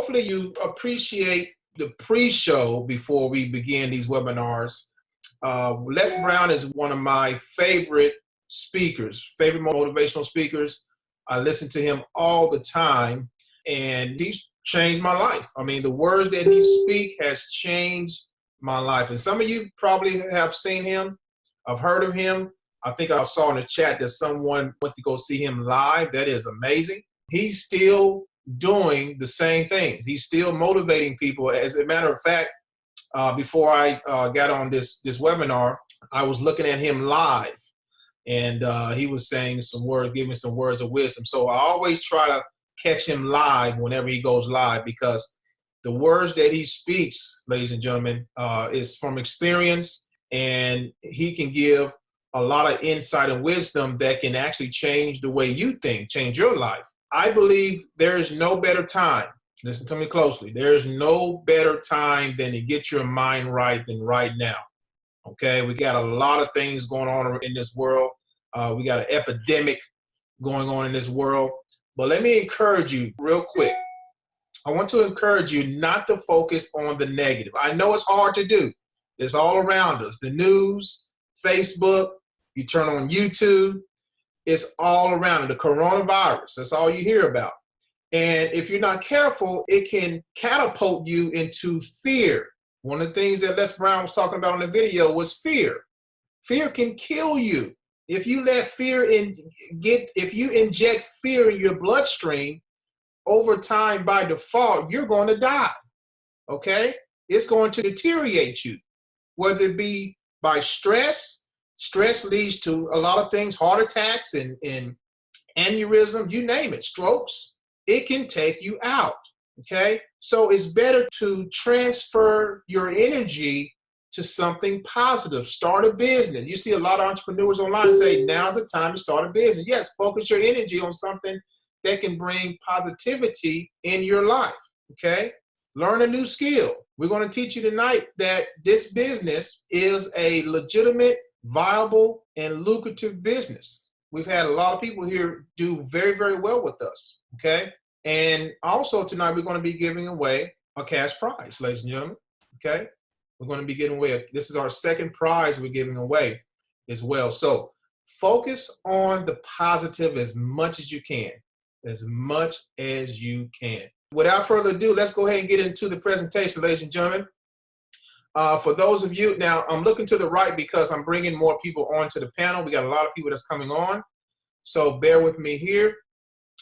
hopefully you appreciate the pre-show before we begin these webinars. Les Brown is one of my favorite speakers, favorite motivational speakers. I listen to him all the time, and he's changed my life. I mean, the words that he speaks has changed my life. And some of you probably have seen him. I've heard of him. I think I saw in the chat that someone went to go see him live. That is amazing. He's still doing the same things. He's still motivating people. As a matter of fact, before I got on this webinar, I was looking at him live, and he was saying some words, giving some words of wisdom. So I always try to catch him live whenever he goes live, because the words that he speaks, ladies and gentlemen, is from experience, and he can give a lot of insight and wisdom that can actually change the way you think, change your life. I believe there is no better time. Listen to me closely. There is no better time than to get your mind right than right now. Okay, we got a lot of things going on in this world. We got an epidemic going on in this world. But let me encourage you real quick. I want to encourage you not to focus on the negative. I know it's hard to do. It's all around us. The news, Facebook, you turn on YouTube, it's all around. The coronavirus, that's all you hear about. And if you're not careful, it can catapult you into fear. One of the things that Les Brown was talking about in the video was fear. Fear can kill you. If you let fear if you inject fear in your bloodstream, over time by default, you're going to die. Okay? It's going to deteriorate you, whether it be by stress. Stress leads to a lot of things, heart attacks and aneurysm, you name it, strokes. It can take you out, okay? So it's better to transfer your energy to something positive. Start a business. You see a lot of entrepreneurs online say, now's the time to start a business. Yes, focus your energy on something that can bring positivity in your life, okay? Learn a new skill. We're going to teach you tonight that this business is a legitimate, viable, and lucrative business. We've had a lot of people here do very, very well with us, okay? And also tonight, we're going to be giving away a cash prize, ladies and gentlemen, okay? We're going to be giving away, this is our second prize we're giving away as well. So focus on the positive as much as you can, as much as you can. Without further ado, let's go ahead and get into the presentation, ladies and gentlemen. For those of you, now I'm looking to the right because I'm bringing more people onto the panel. We got a lot of people that's coming on, so bear with me here.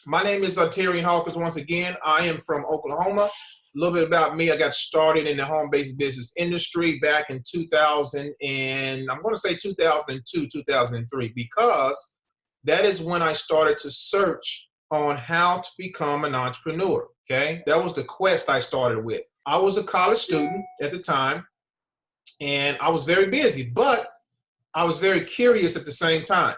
My name is Terry Hawkins. Once again, I am from Oklahoma. A little bit about me. I got started in the home-based business industry back in 2000, and I'm going to say 2002, 2003, because that is when I started to search on how to become an entrepreneur, okay? That was the quest I started with. I was a college student at the time, and I was very busy, but I was very curious at the same time.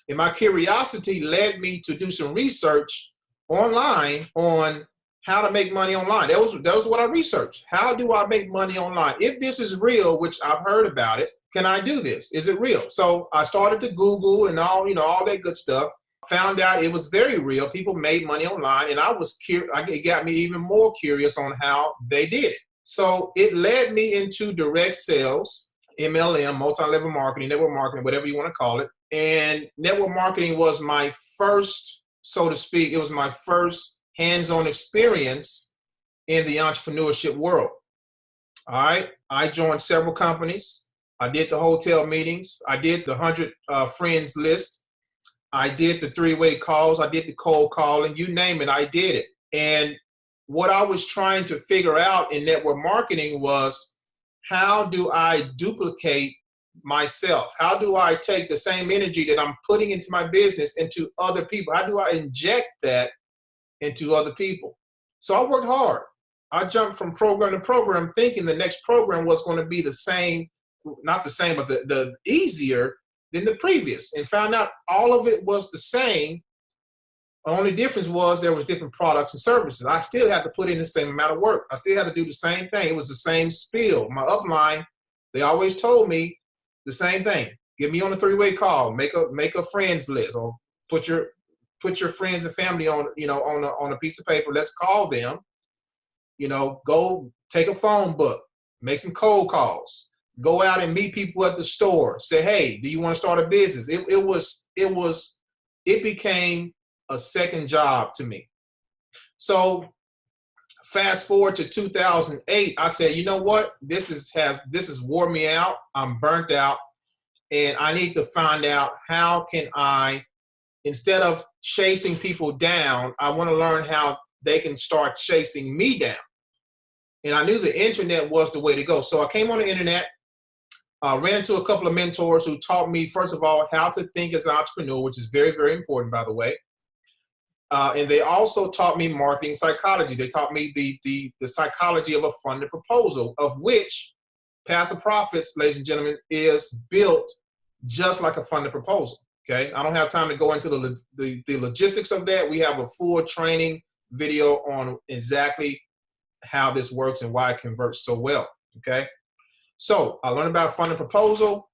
And my curiosity led me to do some research online on how to make money online. That was what I researched. How do I make money online? If this is real, which I've heard about it, can I do this? Is it real? So I started to Google and all that good stuff. Found out it was very real. People made money online, and I was curious. It got me even more curious on how they did it. So it led me into direct sales, MLM, multi-level marketing, network marketing, whatever you want to call it. And network marketing was my first, so to speak, it was my first hands-on experience in the entrepreneurship world. All right. I joined several companies. I did the hotel meetings. I did the 100 friends list. I did the three-way calls. I did the cold calling. You name it, I did it. And what I was trying to figure out in network marketing was, how do I duplicate myself? How do I take the same energy that I'm putting into my business into other people? How do I inject that into other people? So I worked hard. I jumped from program to program thinking the next program was going to be the same, not the same, but the easier than the previous, and found out all of it was the same. The only difference was there was different products and services. I still had to put in the same amount of work. I still had to do the same thing. It was the same spiel. My upline, they always told me the same thing. Get me on a three-way call. Make a friends list, or put your friends and family on a piece of paper. Let's call them You know, go take a phone book, make some cold calls, go out and meet people at the store. Say, hey, do you want to start a business? It became a second job to me. So fast forward to 2008, I said, you know what? This has wore me out. I'm burnt out, and I need to find out how can I, instead of chasing people down, I want to learn how they can start chasing me down. And I knew the internet was the way to go. So I came on the internet, ran into a couple of mentors who taught me, first of all, how to think as an entrepreneur, which is very, very important, by the way. And they also taught me marketing psychology. They taught me the psychology of a funded proposal, of which Passive Profits, ladies and gentlemen, is built just like a funded proposal. Okay, I don't have time to go into the logistics of that. We have a full training video on exactly how this works and why it converts so well. Okay, so I learned about funded proposal.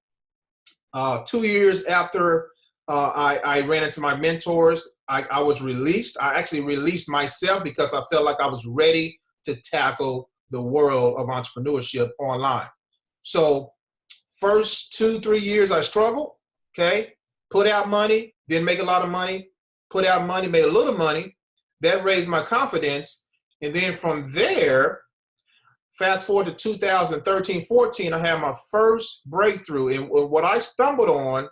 2 years after I ran into my mentors, I was released. I actually released myself because I felt like I was ready to tackle the world of entrepreneurship online. So first 2-3 years I struggled, okay? Put out money, didn't make a lot of money, put out money, made a little money. That raised my confidence. And then from there, fast forward to 2013, 14, I had my first breakthrough. And what I stumbled on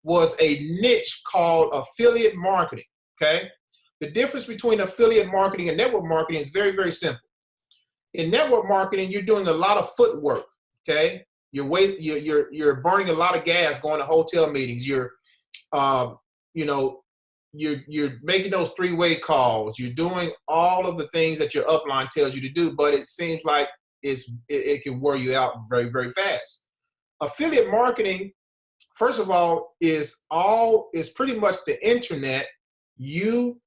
was a niche called affiliate marketing, okay? The difference between affiliate marketing and network marketing is very, very simple. In network marketing, you're doing a lot of footwork, okay? You're burning a lot of gas going to hotel meetings. You're making those three-way calls. You're doing all of the things that your upline tells you to do, but it seems like it can wear you out very, very fast. Affiliate marketing, first of all, is pretty much the internet. You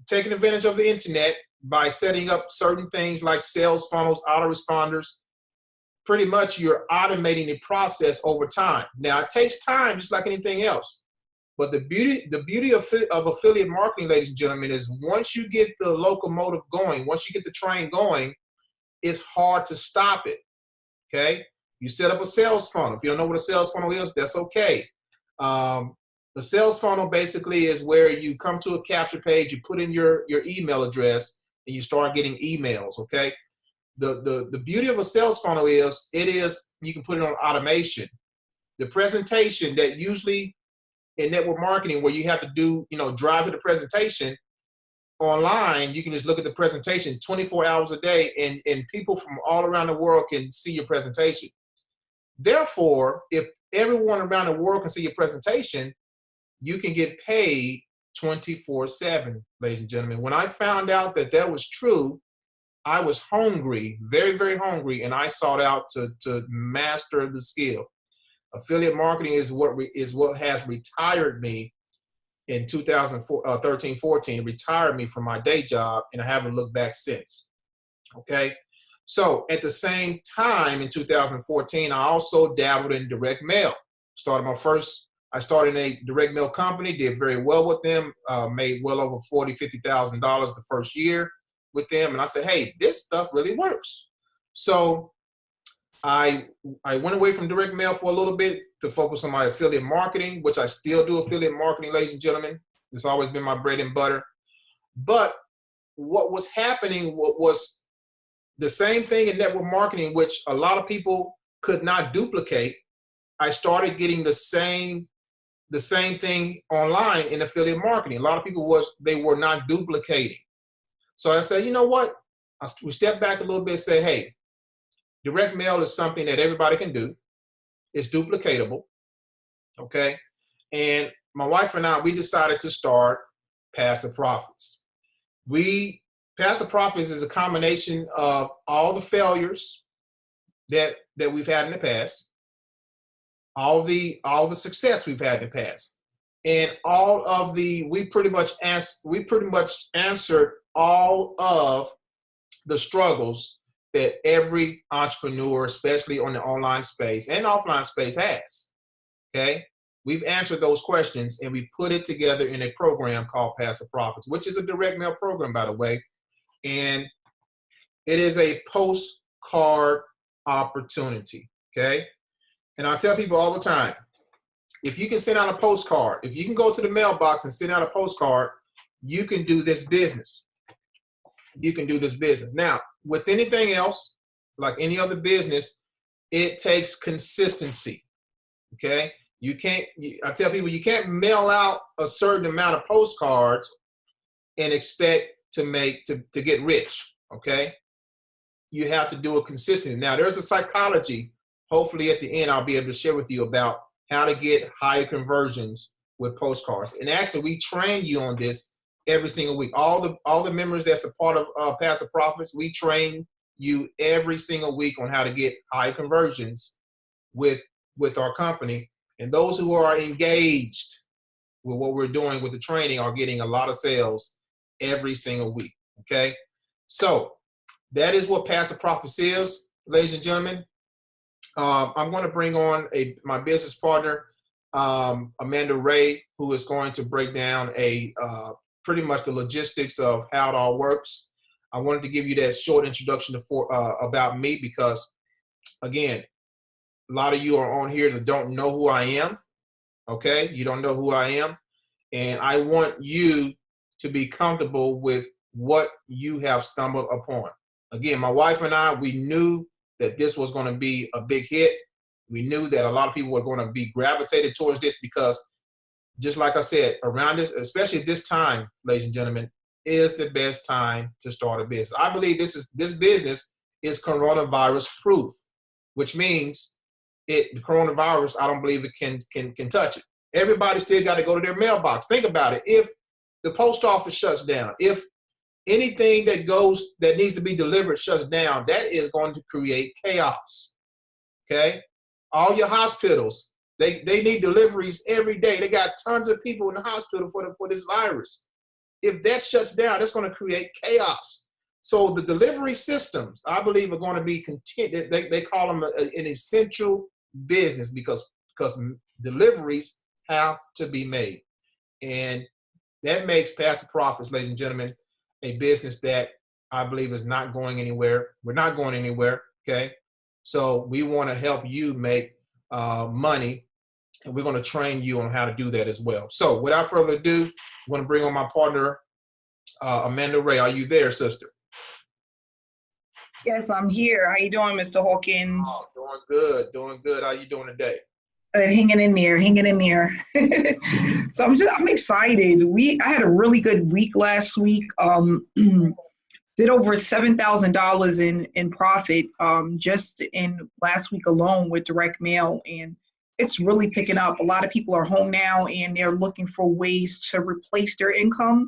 taking advantage of the internet by setting up certain things like sales funnels, autoresponders. Pretty much you're automating the process over time. Now it takes time, just like anything else. But the beauty of affiliate marketing, ladies and gentlemen, is once you get the locomotive going, once you get the train going, it's hard to stop it. Okay. You set up a sales funnel. If you don't know what a sales funnel is, that's okay. The sales funnel basically is where you come to a capture page, you put in your email address, and you start getting emails, okay? The beauty of a sales funnel is you can put it on automation. The presentation that usually in network marketing where you have to do, drive to the presentation, online, you can just look at the presentation 24 hours a day and people from all around the world can see your presentation. Therefore, if everyone around the world can see your presentation, you can get paid 24/7, ladies and gentlemen. When I found out that was true, I was hungry, very, very hungry, and I sought out to master the skill. Affiliate marketing is what has retired me in 2013, 14. It retired me from my day job, and I haven't looked back since. Okay? So at the same time in 2014, I also dabbled in direct mail. I started in a direct mail company, did very well with them, made well over $40,000, $50,000 the first year with them. And I said, hey, this stuff really works. So I went away from direct mail for a little bit to focus on my affiliate marketing, which I still do affiliate marketing, ladies and gentlemen. It's always been my bread and butter. But what was happening was the same thing in network marketing, which a lot of people could not duplicate. I started getting the same thing online in affiliate marketing. A lot of people were not duplicating. So I said, you know what? We stepped back a little bit and say, hey, direct mail is something that everybody can do. It's duplicatable, okay? And my wife and I, we decided to start Passive Profits. Passive Profits is a combination of all the failures that we've had in the past, all the success we've had in the past, and we pretty much answered all of the struggles that every entrepreneur, especially on the online space and offline space, has. Okay, we've answered those questions and we put it together in a program called Passive Profits, which is a direct mail program, by the way. And It is a postcard opportunity, okay? And I tell people all the time, if you can send out a postcard, if you can go to the mailbox and send out a postcard, you can do this business. You can do this business. Now, with anything else, like any other business, it takes consistency, okay? I tell people you can't mail out a certain amount of postcards and expect to get rich, okay? You have to do it consistently. Now, there's a psychology, hopefully at the end, I'll be able to share with you about how to get higher conversions with postcards. And actually, we train you on this every single week. All the members that's a part of Passive Profits, we train you every single week on how to get high conversions with our company. And those who are engaged with what we're doing with the training are getting a lot of sales every single week, okay? So that is what Passive Profits is, ladies and gentlemen. I'm going to bring on my business partner, Amanda Wray, who is going to break down pretty much the logistics of how it all works. I wanted to give you that short introduction about me because, again, a lot of you are on here that don't know who I am, okay? You don't know who I am. And I want you to be comfortable with what you have stumbled upon. Again, my wife and I, we knew that this was going to be a big hit. We knew that a lot of people were going to be gravitated towards this because, just like I said, around this, especially this time, ladies and gentlemen, is the best time to start a business. I believe this business is coronavirus proof, which means the coronavirus, I don't believe it can touch it. Everybody still got to go to their mailbox. Think about it. If the post office shuts down, if anything that needs to be delivered shuts down, that is going to create chaos, okay? All your hospitals, they need deliveries every day. They got tons of people in the hospital for this virus. If that shuts down, that's going to create chaos. So the delivery systems, I believe, are going to be continued. They call them an essential business because deliveries have to be made. And that makes Passive Profits, ladies and gentlemen, a business that I believe is not going anywhere. We're not going anywhere, okay? So we want to help you make money, and we're going to train you on how to do that as well. So without further ado, I'm going to bring on my partner, Amanda Wray. Are you there, sister? Yes, I'm here. How you doing, Mr. Hawkins? Oh, doing good. How you doing today? Hanging in there. So I'm excited. I had a really good week last week. Did over $7,000 in profit just in last week alone with direct mail, and it's really picking up. A lot of people are home now and they're looking for ways to replace their income.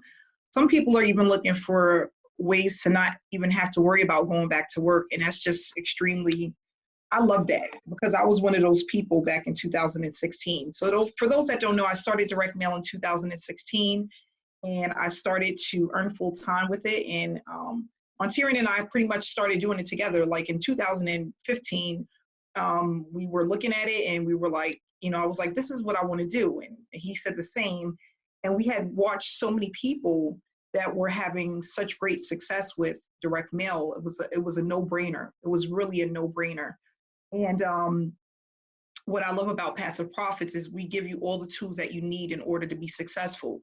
Some people are even looking for ways to not even have to worry about going back to work, and that's just I love that because I was one of those people back in 2016. So for those that don't know, I started direct mail in 2016, and I started to earn full time with it. And Tyrion and I pretty much started doing it together. Like in 2015, we were looking at it and we were like, I was like, this is what I want to do. And he said the same. And we had watched so many people that were having such great success with direct mail. It was a no-brainer. It was really a no-brainer. And what I love about Passive Profits is we give you all the tools that you need in order to be successful.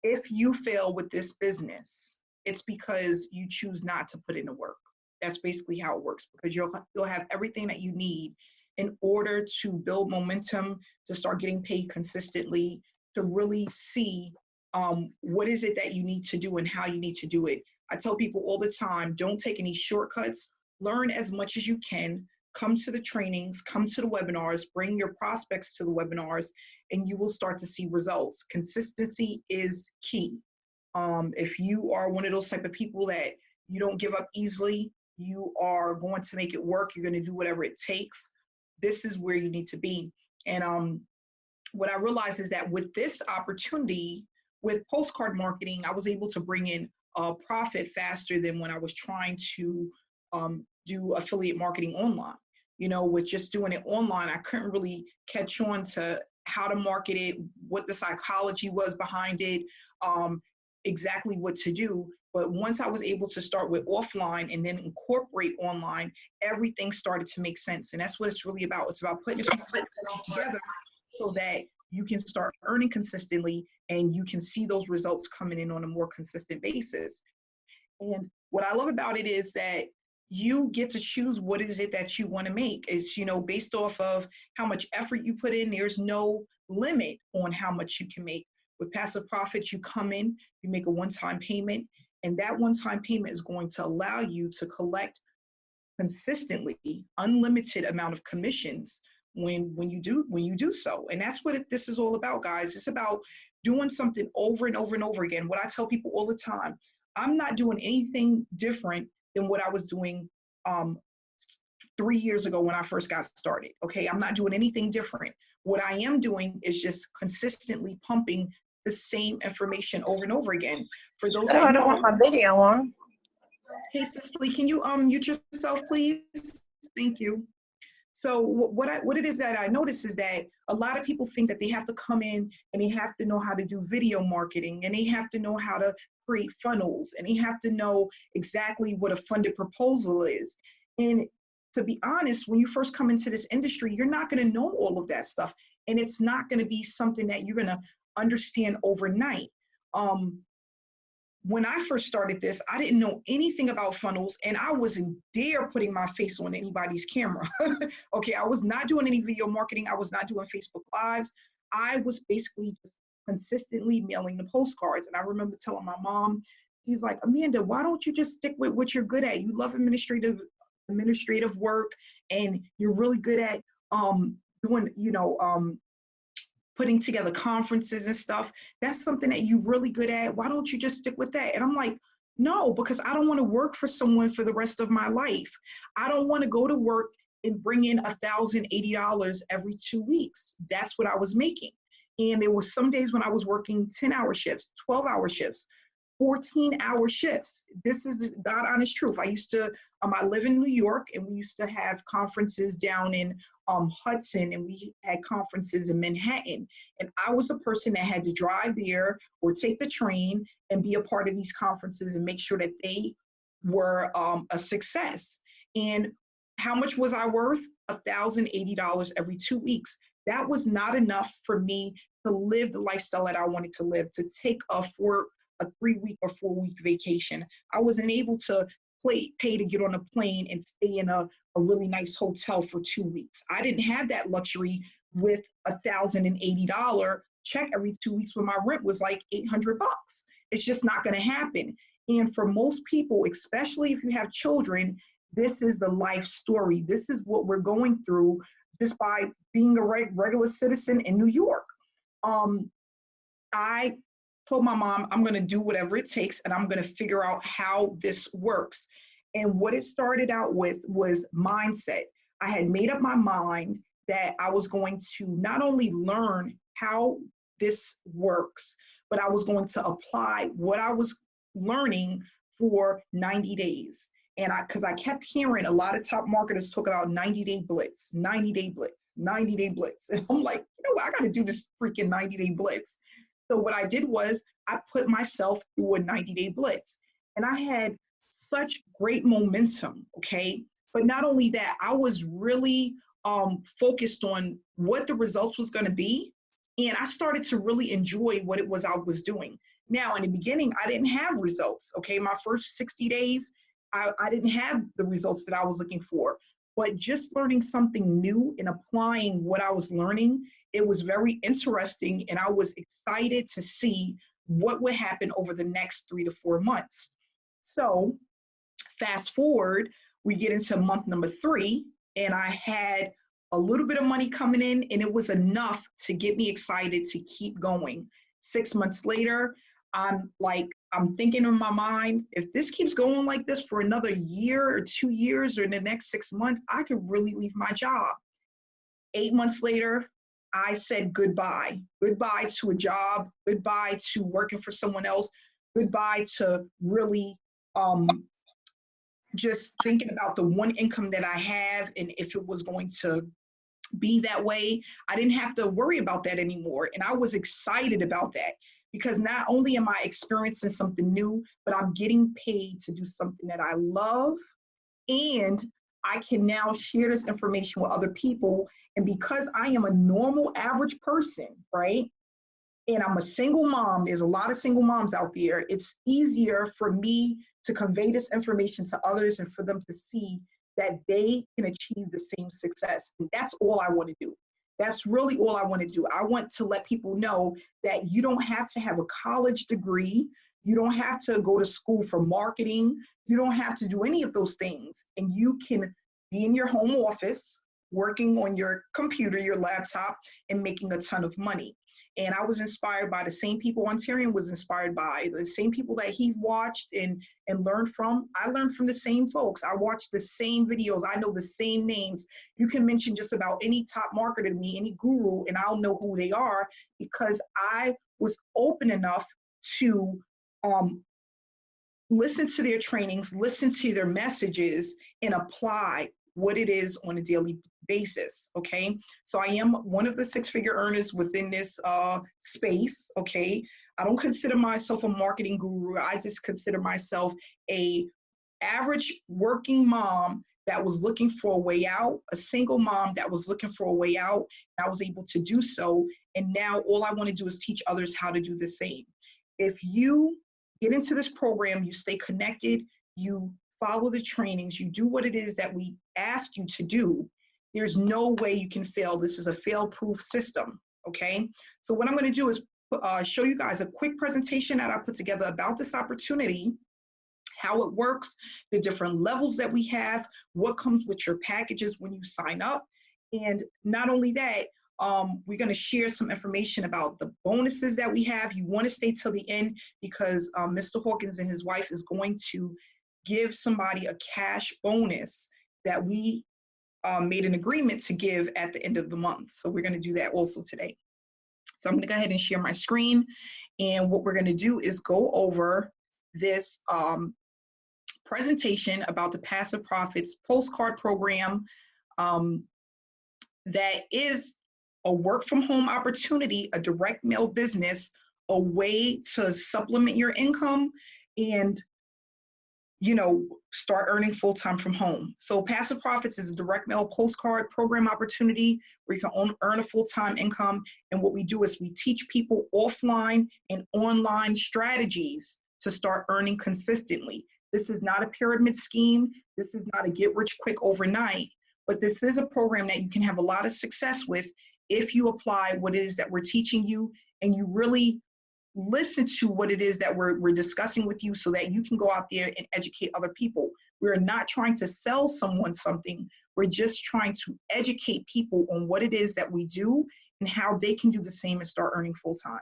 If you fail with this business, it's because you choose not to put in the work. That's basically how it works, because you'll have everything that you need in order to build momentum, to start getting paid consistently, to really see what is it that you need to do and how you need to do it. I tell people all the time, don't take any shortcuts. Learn as much as you can. Come to the trainings, come to the webinars, bring your prospects to the webinars, and you will start to see results. Consistency is key. If you are one of those type of people that you don't give up easily, you are going to make it work. You're going to do whatever it takes. This is where you need to be. And what I realized is that with this opportunity, with postcard marketing, I was able to bring in a profit faster than when I was trying to do affiliate marketing online. With just doing it online, I couldn't really catch on to how to market it, what the psychology was behind it. exactly what to do. But once I was able to start with offline and then incorporate online, everything started to make sense. And that's what it's really about. It's about putting it together so that you can start earning consistently and you can see those results coming in on a more consistent basis. And what I love about it is that you get to choose what is it that you want to make. It's, based off of how much effort you put in. There's no limit on how much you can make. With passive profits, you come in, you make a one-time payment, and that one-time payment is going to allow you to collect consistently unlimited amount of commissions when you do so. And that's what this is all about, guys. It's about doing something over and over and over again. What I tell people all the time, I'm not doing anything different than what I was doing 3 years ago when I first got started. Okay, I'm not doing anything different. What I am doing is just consistently pumping the same information over and over again. For those that I don't want my video on. Hey, Cicely, can you mute yourself, please? Thank you. So what it is that I notice is that a lot of people think that they have to come in and they have to know how to do video marketing, and they have to know how to create funnels, and they have to know exactly what a funded proposal is. And to be honest, when you first come into this industry, you're not going to know all of that stuff. And it's not going to be something that you're going to understand overnight. When I first started this, I didn't know anything about funnels, and I wasn't dare putting my face on anybody's camera. Okay, I was not doing any video marketing. I was not doing Facebook Lives. I was basically just consistently mailing the postcards. And I remember telling my mom, she's like, Amanda, why don't you just stick with what you're good at? You love administrative work, and you're really good at doing, putting together conferences and stuff. That's something that you're really good at. Why don't you just stick with that? And I'm like, no, because I don't want to work for someone for the rest of my life. I don't want to go to work and bring in $1,080 every 2 weeks. That's what I was making. And there was some days when I was working 10-hour shifts, 12-hour shifts, 14-hour shifts. This is the God honest truth. I live in New York, and we used to have conferences down in Hudson, and we had conferences in Manhattan. And I was a person that had to drive there or take the train and be a part of these conferences and make sure that they were a success. And how much was I worth? $1,080 every 2 weeks. That was not enough for me to live the lifestyle that I wanted to live, to take a 3-week or 4-week vacation. I wasn't able to pay to get on a plane and stay in a really nice hotel for 2 weeks. I didn't have that luxury with $1,080 check every 2 weeks when my rent was like $800. It's just not going to happen. And for most people, especially if you have children, this is the life story. This is what we're going through just by being a regular citizen in New York. I told my mom, I'm going to do whatever it takes, and I'm going to figure out how this works. And what it started out with was mindset. I had made up my mind that I was going to not only learn how this works, but I was going to apply what I was learning for 90 days. And because I kept hearing a lot of top marketers talk about 90-day blitz, 90-day blitz, 90-day blitz. And I'm like, what? I got to do this freaking 90-day blitz. So what I did was I put myself through a 90-day blitz, and I had such great momentum, okay? But not only that, I was really focused on what the results was gonna be, and I started to really enjoy what it was I was doing. Now, in the beginning, I didn't have results, okay? My first 60 days, I didn't have the results that I was looking for, but just learning something new and applying what I was learning, it was very interesting, and I was excited to see what would happen over the next 3 to 4 months. So fast forward, we get into month number 3, and I had a little bit of money coming in, and it was enough to get me excited to keep going. 6 months later, I'm thinking in my mind, if this keeps going like this for another year or 2 years or in the next 6 months, I could really leave my job. 8 months later, I said goodbye. Goodbye to a job, goodbye to working for someone else, goodbye to really just thinking about the one income that I have, and if it was going to be that way, I didn't have to worry about that anymore. And I was excited about that. because not only am I experiencing something new, but I'm getting paid to do something that I love, and I can now share this information with other people. And because I am a normal average person, right? And I'm a single mom, there's a lot of single moms out there. It's easier for me to convey this information to others and for them to see that they can achieve the same success. And that's all I want to do. That's really all I want to do. I want to let people know that you don't have to have a college degree. You don't have to go to school for marketing. You don't have to do any of those things. And you can be in your home office, working on your computer, your laptop, and making a ton of money. And I was inspired by the same people Ontarian was inspired by, the same people that he watched and learned from. I learned from the same folks. I watched the same videos. I know the same names. You can mention just about any top marketer to me, any guru, and I'll know who they are because I was open enough to listen to their trainings, listen to their messages, and apply what it is on a daily basis, okay? So I am one of the six-figure earners within this space, okay? I don't consider myself a marketing guru. I just consider myself a average working mom that was looking for a way out, a single mom that was looking for a way out. And I was able to do so. And now all I want to do is teach others how to do the same. If you get into this program, you stay connected, you follow the trainings, you do what it is that we ask you to do, there's no way you can fail. This is a fail-proof system, okay? So what I'm gonna do is show you guys a quick presentation that I put together about this opportunity, how it works, the different levels that we have, what comes with your packages when you sign up. And not only that, we're going to share some information about the bonuses that we have. You want to stay till the end because Mr. Hawkins and his wife is going to give somebody a cash bonus that we made an agreement to give at the end of the month. So we're going to do that also today. So I'm going to go ahead and share my screen. And what we're going to do is go over this presentation about the Passive Profits Postcard program that is a work from home opportunity, a direct mail business, a way to supplement your income and, you know, start earning full-time from home. So Passive Profits is a direct mail postcard program opportunity where you can earn a full-time income. And what we do is we teach people offline and online strategies to start earning consistently. This is not a pyramid scheme. This is not a get rich quick overnight, but this is a program that you can have a lot of success with if you apply what it is that we're teaching you and you really listen to what it is that we're discussing with you so that you can go out there and educate other people. We're not trying to sell someone something. We're just trying to educate people on what it is that we do and how they can do the same and start earning full time.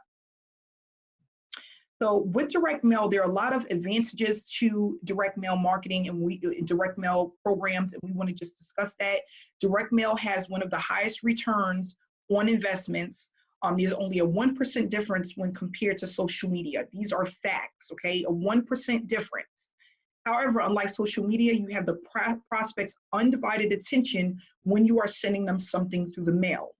So with direct mail, there are a lot of advantages to direct mail marketing and direct mail programs, and we want to just discuss that. Direct mail has one of the highest returns on investments. There's only a 1% difference when compared to social media. These are facts, okay? A 1% difference. However, unlike social media, you have the prospect's undivided attention when you are sending them something through the mail.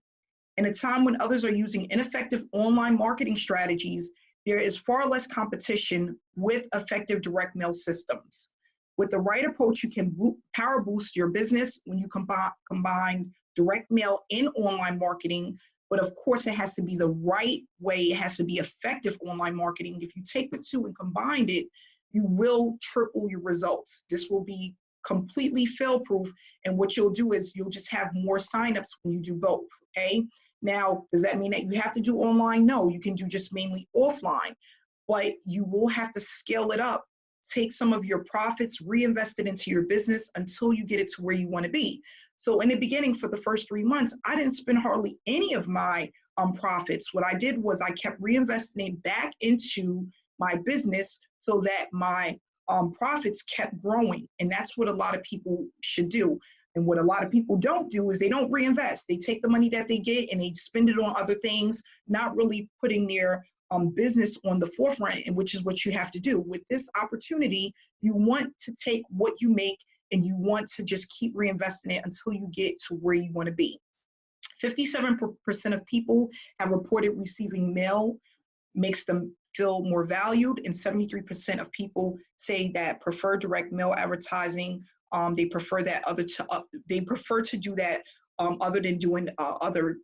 In a time when others are using ineffective online marketing strategies, there is far less competition with effective direct mail systems. With the right approach, you can power boost your business when you combine direct mail and online marketing. But of course, it has to be the right way. It has to be effective online marketing. If you take the two and combine it, you will triple your results. This will be completely fail-proof. And what you'll do is you'll just have more signups when you do both, okay? Now, does that mean that you have to do online? No, you can do just mainly offline, but you will have to scale it up. Take some of your profits, reinvest it into your business until you get it to where you want to be. So in the beginning, for the first 3 months, I didn't spend hardly any of my profits. What I did was I kept reinvesting it back into my business so that my profits kept growing. And that's what a lot of people should do. And what a lot of people don't do is they don't reinvest. They take the money that they get and they spend it on other things, not really putting their business on the forefront, and which is what you have to do. With this opportunity, you want to take what you make and you want to just keep reinvesting it until you get to where you want to be. 57% of people have reported receiving mail makes them feel more valued, and 73% of people say that prefer direct mail advertising. They prefer that they prefer to do that other than doing other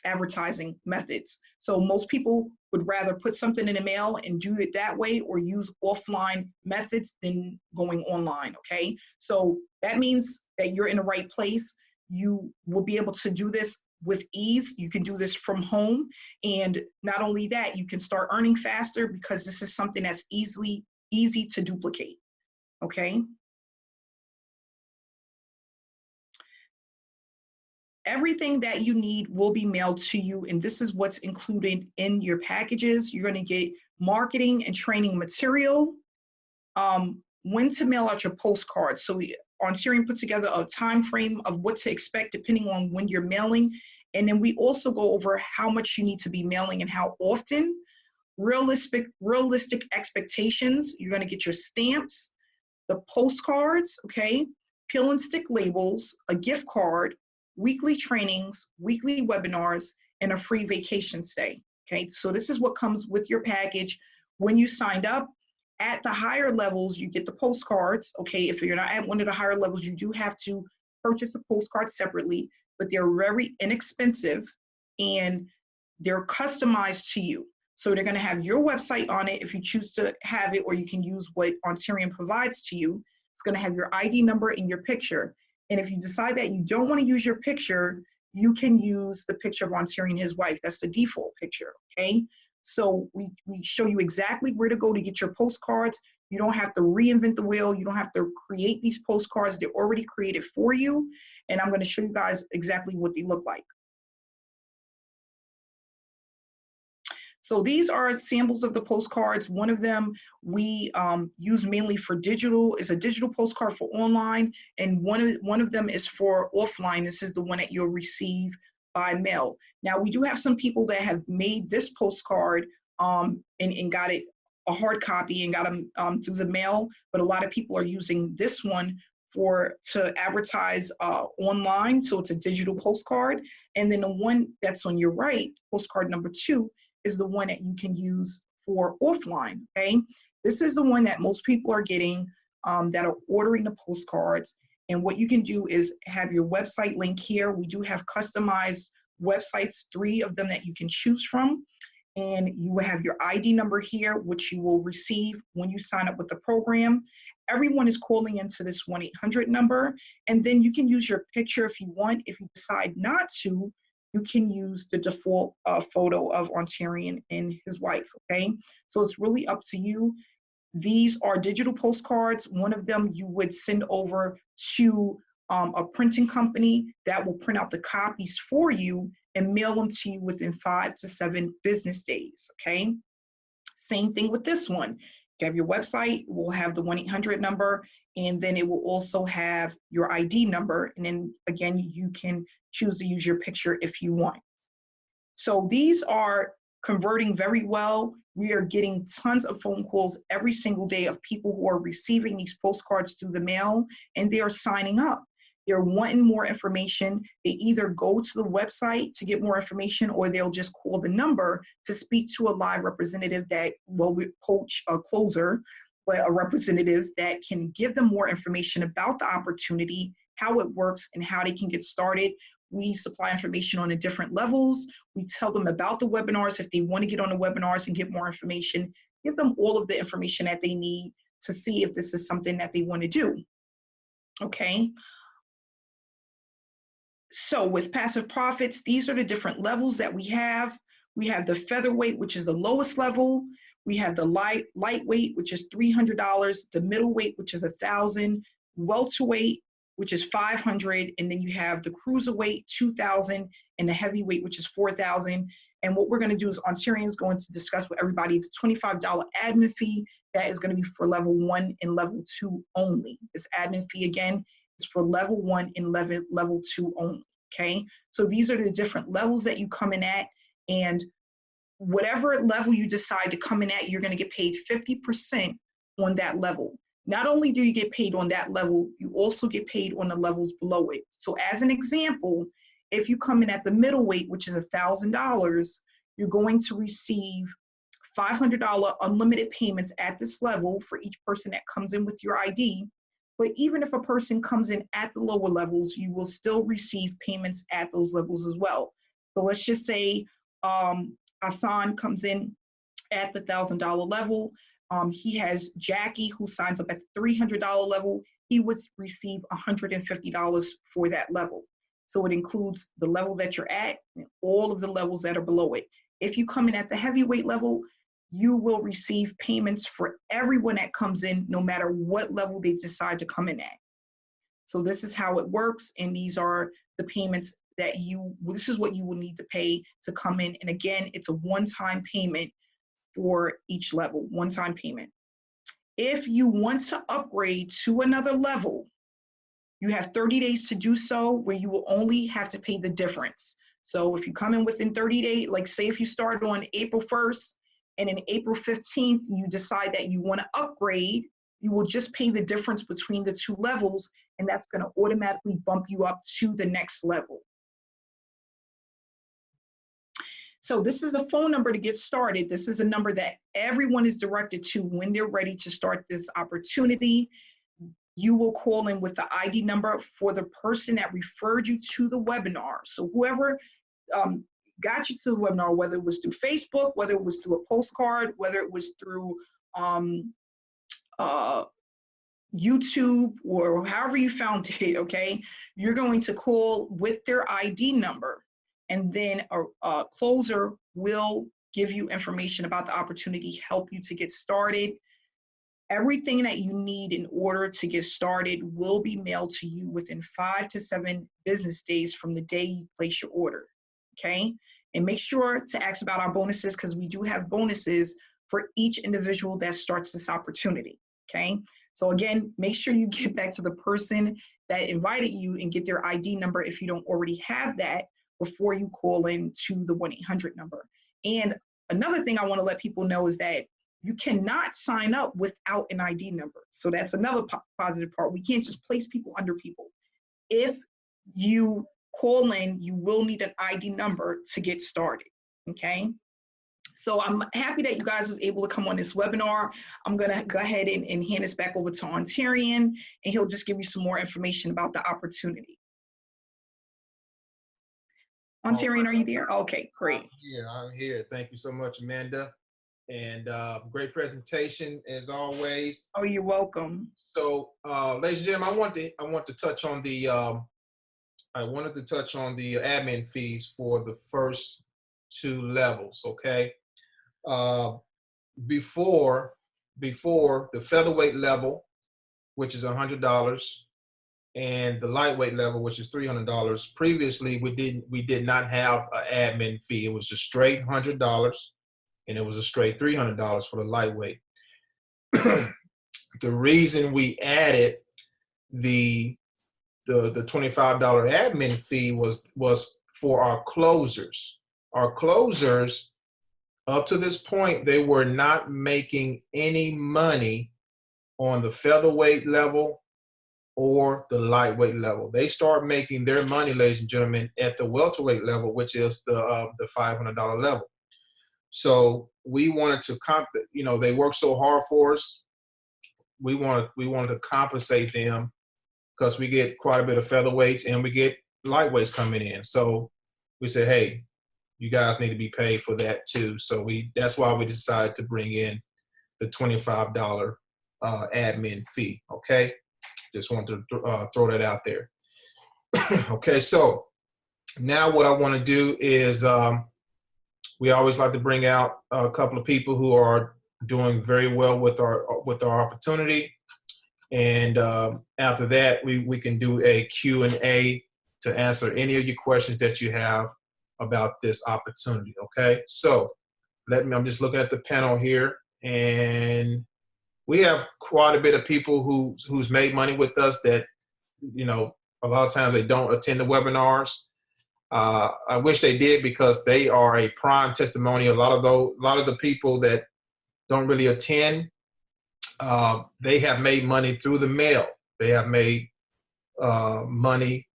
advertising methods. So most people would rather put something in the mail and do it that way, or use offline methods than going online. Okay, so that means that you're in the right place. You will be able to do this with ease. You can do this from home, and not only that, you can start earning faster because this is something that's easy to duplicate. Okay. Everything that you need will be mailed to you, and this is what's included in your packages. You're going to get marketing and training material, when to mail out your postcards. So Ontarian put together a time frame of what to expect depending on when you're mailing, and then we also go over how much you need to be mailing and how often. Realistic expectations. You're going to get your stamps, the postcards, okay, peel and stick labels, a gift card, weekly trainings, weekly webinars, and a free vacation stay. Okay, so this is what comes with your package when you signed up. At the higher levels, you get the postcards. Okay, if you're not at one of the higher levels, you do have to purchase the postcards separately, but they're very inexpensive and they're customized to you. So they're going to have your website on it if you choose to have it, or you can use what Ontarian provides to you. It's going to have your ID number and your picture. And if you decide that you don't want to use your picture, you can use the picture of Ontarian and his wife. That's the default picture, okay? So we show you exactly where to go to get your postcards. You don't have to reinvent the wheel. You don't have to create these postcards. They're already created for you. And I'm going to show you guys exactly what they look like. So these are samples of the postcards. One of them we use mainly for digital. It's a digital postcard for online, and one of them is for offline. This is the one that you'll receive by mail. Now we do have some people that have made this postcard and got it a hard copy and got them through the mail, but a lot of people are using this one to advertise online. So it's a digital postcard. And then the one that's on your right, postcard number 2, is the one that you can use for offline, okay? This is the one that most people are getting that are ordering the postcards. And what you can do is have your website link here. We do have customized websites, 3 of them that you can choose from. And you will have your ID number here, which you will receive when you sign up with the program. Everyone is calling into this 1-800 number. And then you can use your picture if you want. If you decide not to, you can use the default photo of Ontarian and his wife, okay? So it's really up to you. These are digital postcards. One of them you would send over to a printing company that will print out the copies for you and mail them to you within 5 to 7 business days, okay? Same thing with this one. You have your website, we'll have the 1-800 number, and then it will also have your ID number. And then again, you can choose to use your picture if you want. So these are converting very well. We are getting tons of phone calls every single day of people who are receiving these postcards through the mail, and they are signing up. They're wanting more information. They either go to the website to get more information, or they'll just call the number to speak to a live representative that, well, we coach a closer, but a representative that can give them more information about the opportunity, how it works, and how they can get started. We supply information on the different levels. We tell them about the webinars if they want to get on the webinars and get more information. Give them all of the information that they need to see if this is something that they want to do. Okay. So with passive profits, these are the different levels that we have. We have the featherweight, which is the lowest level. We have the lightweight, which is $300, the middleweight, which is $1,000, welterweight, which is $500, and then you have the cruiserweight, $2,000, and the heavyweight, which is $4,000. And what we're going to do is Ontarian is going to discuss with everybody the $25 admin fee that is going to be for level 1 and level 2 only. This admin fee again is for level 1 and level 2 only. Okay, so these are the different levels that you come in at, and whatever level you decide to come in at, you're going to get paid 50% on that level. Not only do you get paid on that level, you also get paid on the levels below it. So as an example, if you come in at the middleweight, which is $1,000, you're going to receive $500 unlimited payments at this level for each person that comes in with your ID. But even if a person comes in at the lower levels, you will still receive payments at those levels as well. So let's just say Hassan comes in at the $1,000 level. He has Jackie who signs up at the $300 level. He would receive $150 for that level. So it includes the level that you're at and all of the levels that are below it. If you come in at the heavyweight level, you will receive payments for everyone that comes in, no matter what level they decide to come in at. So this is how it works, and these are the payments that this is what you will need to pay to come in. And again, it's a one-time payment for each level, one-time payment. If you want to upgrade to another level, you have 30 days to do so, where you will only have to pay the difference. So if you come in within 30 days, like say if you start on April 1st, and in April 15th, you decide that you want to upgrade, you will just pay the difference between the two levels, and that's going to automatically bump you up to the next level. So this is the phone number to get started. This is a number that everyone is directed to when they're ready to start this opportunity. You will call in with the ID number for the person that referred you to the webinar. So whoever got you to the webinar, whether it was through Facebook, whether it was through a postcard, whether it was through YouTube, or however you found it, okay? You're going to call with their ID number, and then a closer will give you information about the opportunity, help you to get started. Everything that you need in order to get started will be mailed to you within 5 to 7 business days from the day you place your order, okay? And make sure to ask about our bonuses, because we do have bonuses for each individual that starts this opportunity, okay? So again, make sure you get back to the person that invited you and get their ID number if you don't already have that before you call in to the 1-800 number. And another thing I want to let people know is that you cannot sign up without an ID number. So that's another positive part. We can't just place people under people. If you call in, you will need an ID number to get started, okay? So I'm happy that you guys was able to come on this webinar. I'm gonna go ahead and hand this back over to Ontarian, and he'll just give you some more information about the opportunity. Ontarian, are you there? Okay, great. I'm here. Thank you so much, Amanda. And great presentation as always. Oh, you're welcome. So, ladies and gentlemen, I wanted to touch on the admin fees for the first 2 levels. Okay, before the featherweight level, which is $100, and the lightweight level, which is $300. Previously, we did not have an admin fee. It was just straight $100. And it was a straight $300 for the lightweight. The reason we added the $25 admin fee was for our closers. Our closers, up to this point, they were not making any money on the featherweight level or the lightweight level. They start making their money, ladies and gentlemen, at the welterweight level, which is the $500 level. So we wanted to they work so hard for us. We wanted to compensate them, because we get quite a bit of featherweights and we get lightweights coming in. So we said, hey, you guys need to be paid for that too. So that's why we decided to bring in the $25 admin fee. Okay, just wanted to throw that out there. Okay, so now what I want to do is we always like to bring out a couple of people who are doing very well with our opportunity. And after that, we can do a Q&A to answer any of your questions that you have about this opportunity, okay? So I'm just looking at the panel here, and we have quite a bit of people who's made money with us that, a lot of times they don't attend the webinars. I wish they did, because they are a prime testimony. A lot of the people that don't really attend, they have made money through the mail. They have made money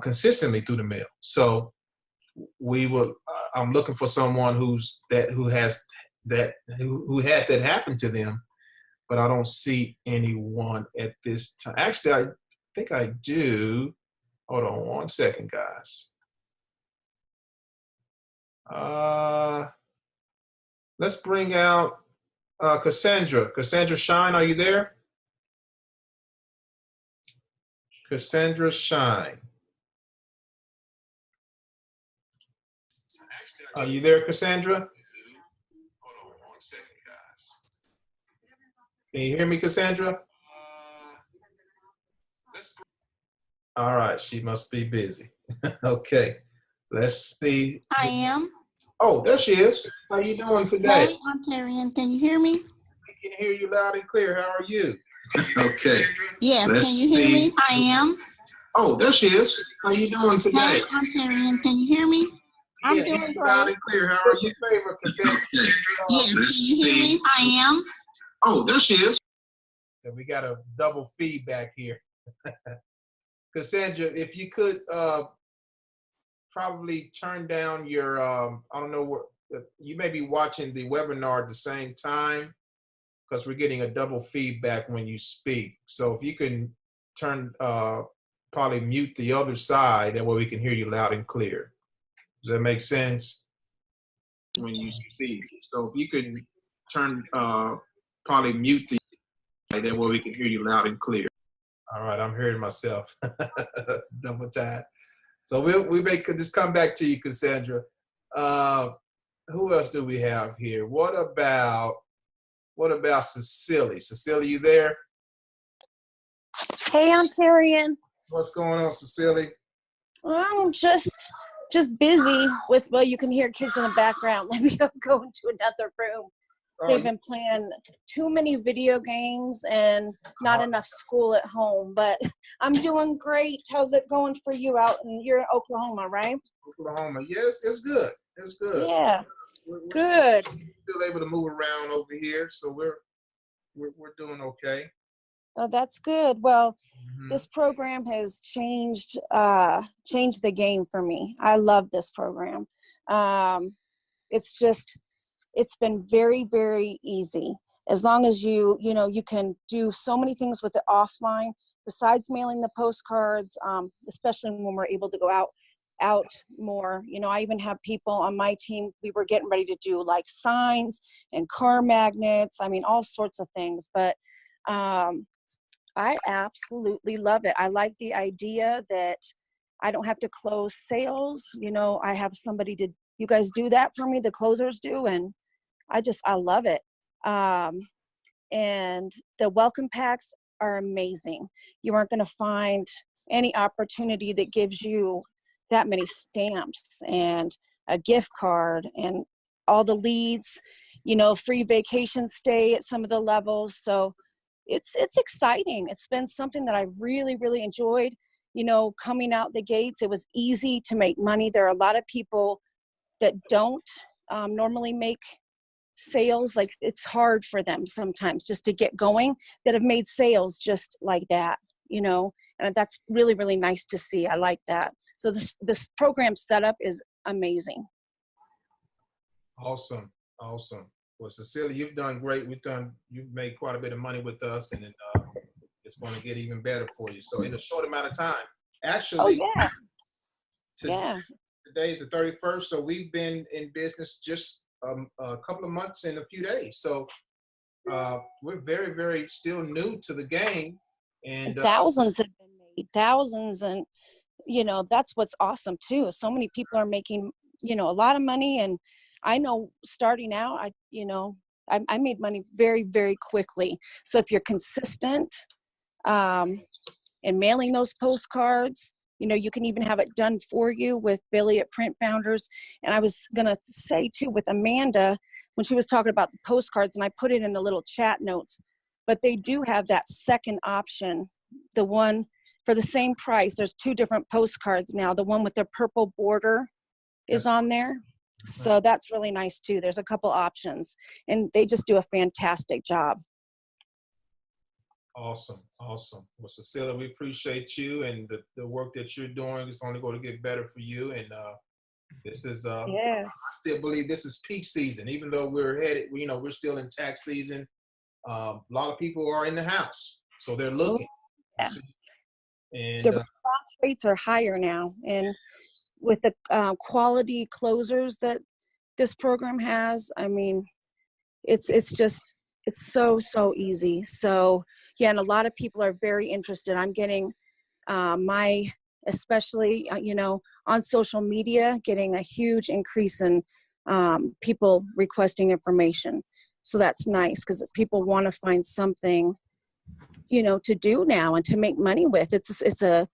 consistently through the mail. So I'm looking for someone who has who had that happen to them, but I don't see anyone at this time. Actually, I think I do. Hold on one second, guys. Let's bring out Cassandra. Cassandra Shine, are you there? Cassandra Shine. Are you there, Cassandra? Hold on one second, guys. Can you hear me, Cassandra? All right, she must be busy. Okay, let's see. I am. Oh, there she is. How you doing today? Wray, Ontarian. Can you hear me? We can hear you loud and clear. How are you? Okay. Yes. Let's can you hear see. me? I am. Oh, there she is. How you doing today? Wray, Ontarian. Can you hear me? I'm doing loud great. and clear. How are you? Favor, Cassandra. Yes. Can you hear me? I am. Oh, there she is. We got a double feedback here. Cassandra, if you could probably turn down your, I don't know what, you may be watching the webinar at the same time because we're getting a double feedback when you speak. So if you can turn, probably mute the other side, that way we can hear you loud and clear. Does that make sense? When you speak. So if you can turn, probably mute the side, that way we can hear you loud and clear. All right, I'm hearing myself. That's double time. So we may just come back to you, Cassandra. Who else do we have here? What about Cecilia? Cecilia, you there? Hey, Ontarian. What's going on, Cecilia? I'm just busy with, well, you can hear kids in the background. Let me go into another room. They've been playing too many video games and not enough school at home, but I'm doing great. How's it going for you out you're in Oklahoma, right? Oklahoma. Yes, it's good. It's good. Yeah. We're Good. Still able to move around over here, so we're doing okay. Oh, that's good. Well, this program has changed the game for me. I love this program. It's been very, very easy. As long as you can do so many things with it offline, besides mailing the postcards, especially when we're able to go out more. I even have people on my team, we were getting ready to do like signs and car magnets. I mean, all sorts of things, but I absolutely love it. I like the idea that I don't have to close sales. I have somebody you guys do that for me, the closers do, and I love it. And the welcome packs are amazing. You aren't going to find any opportunity that gives you that many stamps and a gift card and all the leads, free vacation stay at some of the levels. So it's exciting. It's been something that I really, really enjoyed. Coming out the gates, it was easy to make money. There are a lot of people that don't normally make sales. Like, it's hard for them sometimes just to get going, that have made sales just like that, and that's really, really nice to see. I like that. So this program setup is amazing. Awesome. Well, Cecilia, you've done great. You've made quite a bit of money with us, and it's going to get even better for you. So in a short amount of time, actually, today is the 31st. So we've been in business just a couple of months and a few days. So we're very, very still new to the game. And thousands have been made, thousands. And, that's what's awesome too. So many people are making, a lot of money. And I know starting out, I made money very, very quickly. So if you're consistent in mailing those postcards, you can even have it done for you with Billy at Print Founders. And I was going to say too, with Amanda, when she was talking about the postcards, and I put it in the little chat notes, but they do have that second option, the one for the same price. There's two different postcards now. The one with the purple border is on there. So that's really nice too. There's a couple options, and they just do a fantastic job. Awesome. Well, Cecilia, we appreciate you, and the work that you're doing is only going to get better for you. And This is Yes. I still believe this is peak season, even though we're headed, we're still in tax season. A lot of people are in the house, so they're looking. Yeah. And The response rates are higher now, and with the quality closers that this program has, I mean, it's so easy. So yeah, and a lot of people are very interested. I'm getting especially on social media, getting a huge increase in people requesting information. So that's nice because people want to find something to do now and to make money with. It's a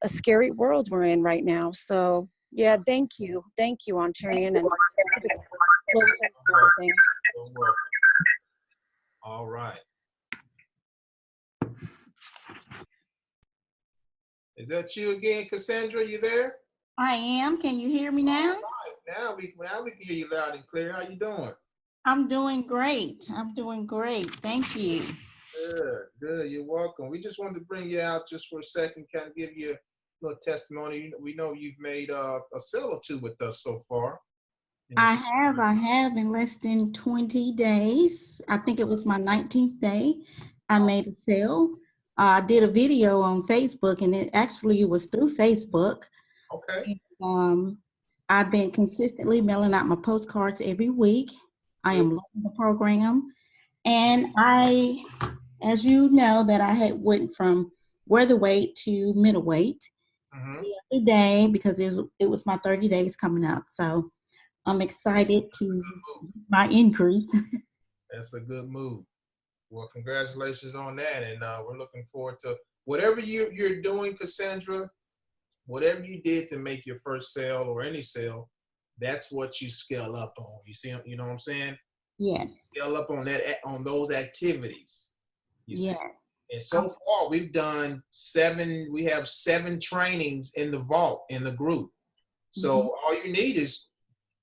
scary world we're in right now. So yeah, thank you, Ontarian, and for the closing and everything. All right. Is that you again, Cassandra? You there? I am. Can you hear me now? All right. Now we can hear you loud and clear. How you doing? I'm doing great. I'm doing great. Thank you. Good. You're welcome. We just wanted to bring you out just for a second, kind of give you a little testimony. We know you've made a sale or two with us so far. I have in less than 20 days. I think it was my 19th day. I made a sale. I did a video on Facebook, and it was through Facebook. Okay. And, I've been consistently mailing out my postcards every week. I am loving the program. And as you know, that I had went from weatherweight to middleweight the other day because it was my 30 days coming up. So I'm excited to my increase. That's a good move. Well, congratulations on that. And we're looking forward to whatever you're doing, Cassandra, whatever you did to make your first sale or any sale, that's what you scale up on. You see, you know what I'm saying? Yes. Scale up on that, on those activities. You see? Yeah. And so far we have 7 trainings in the vault in the group. So all you need is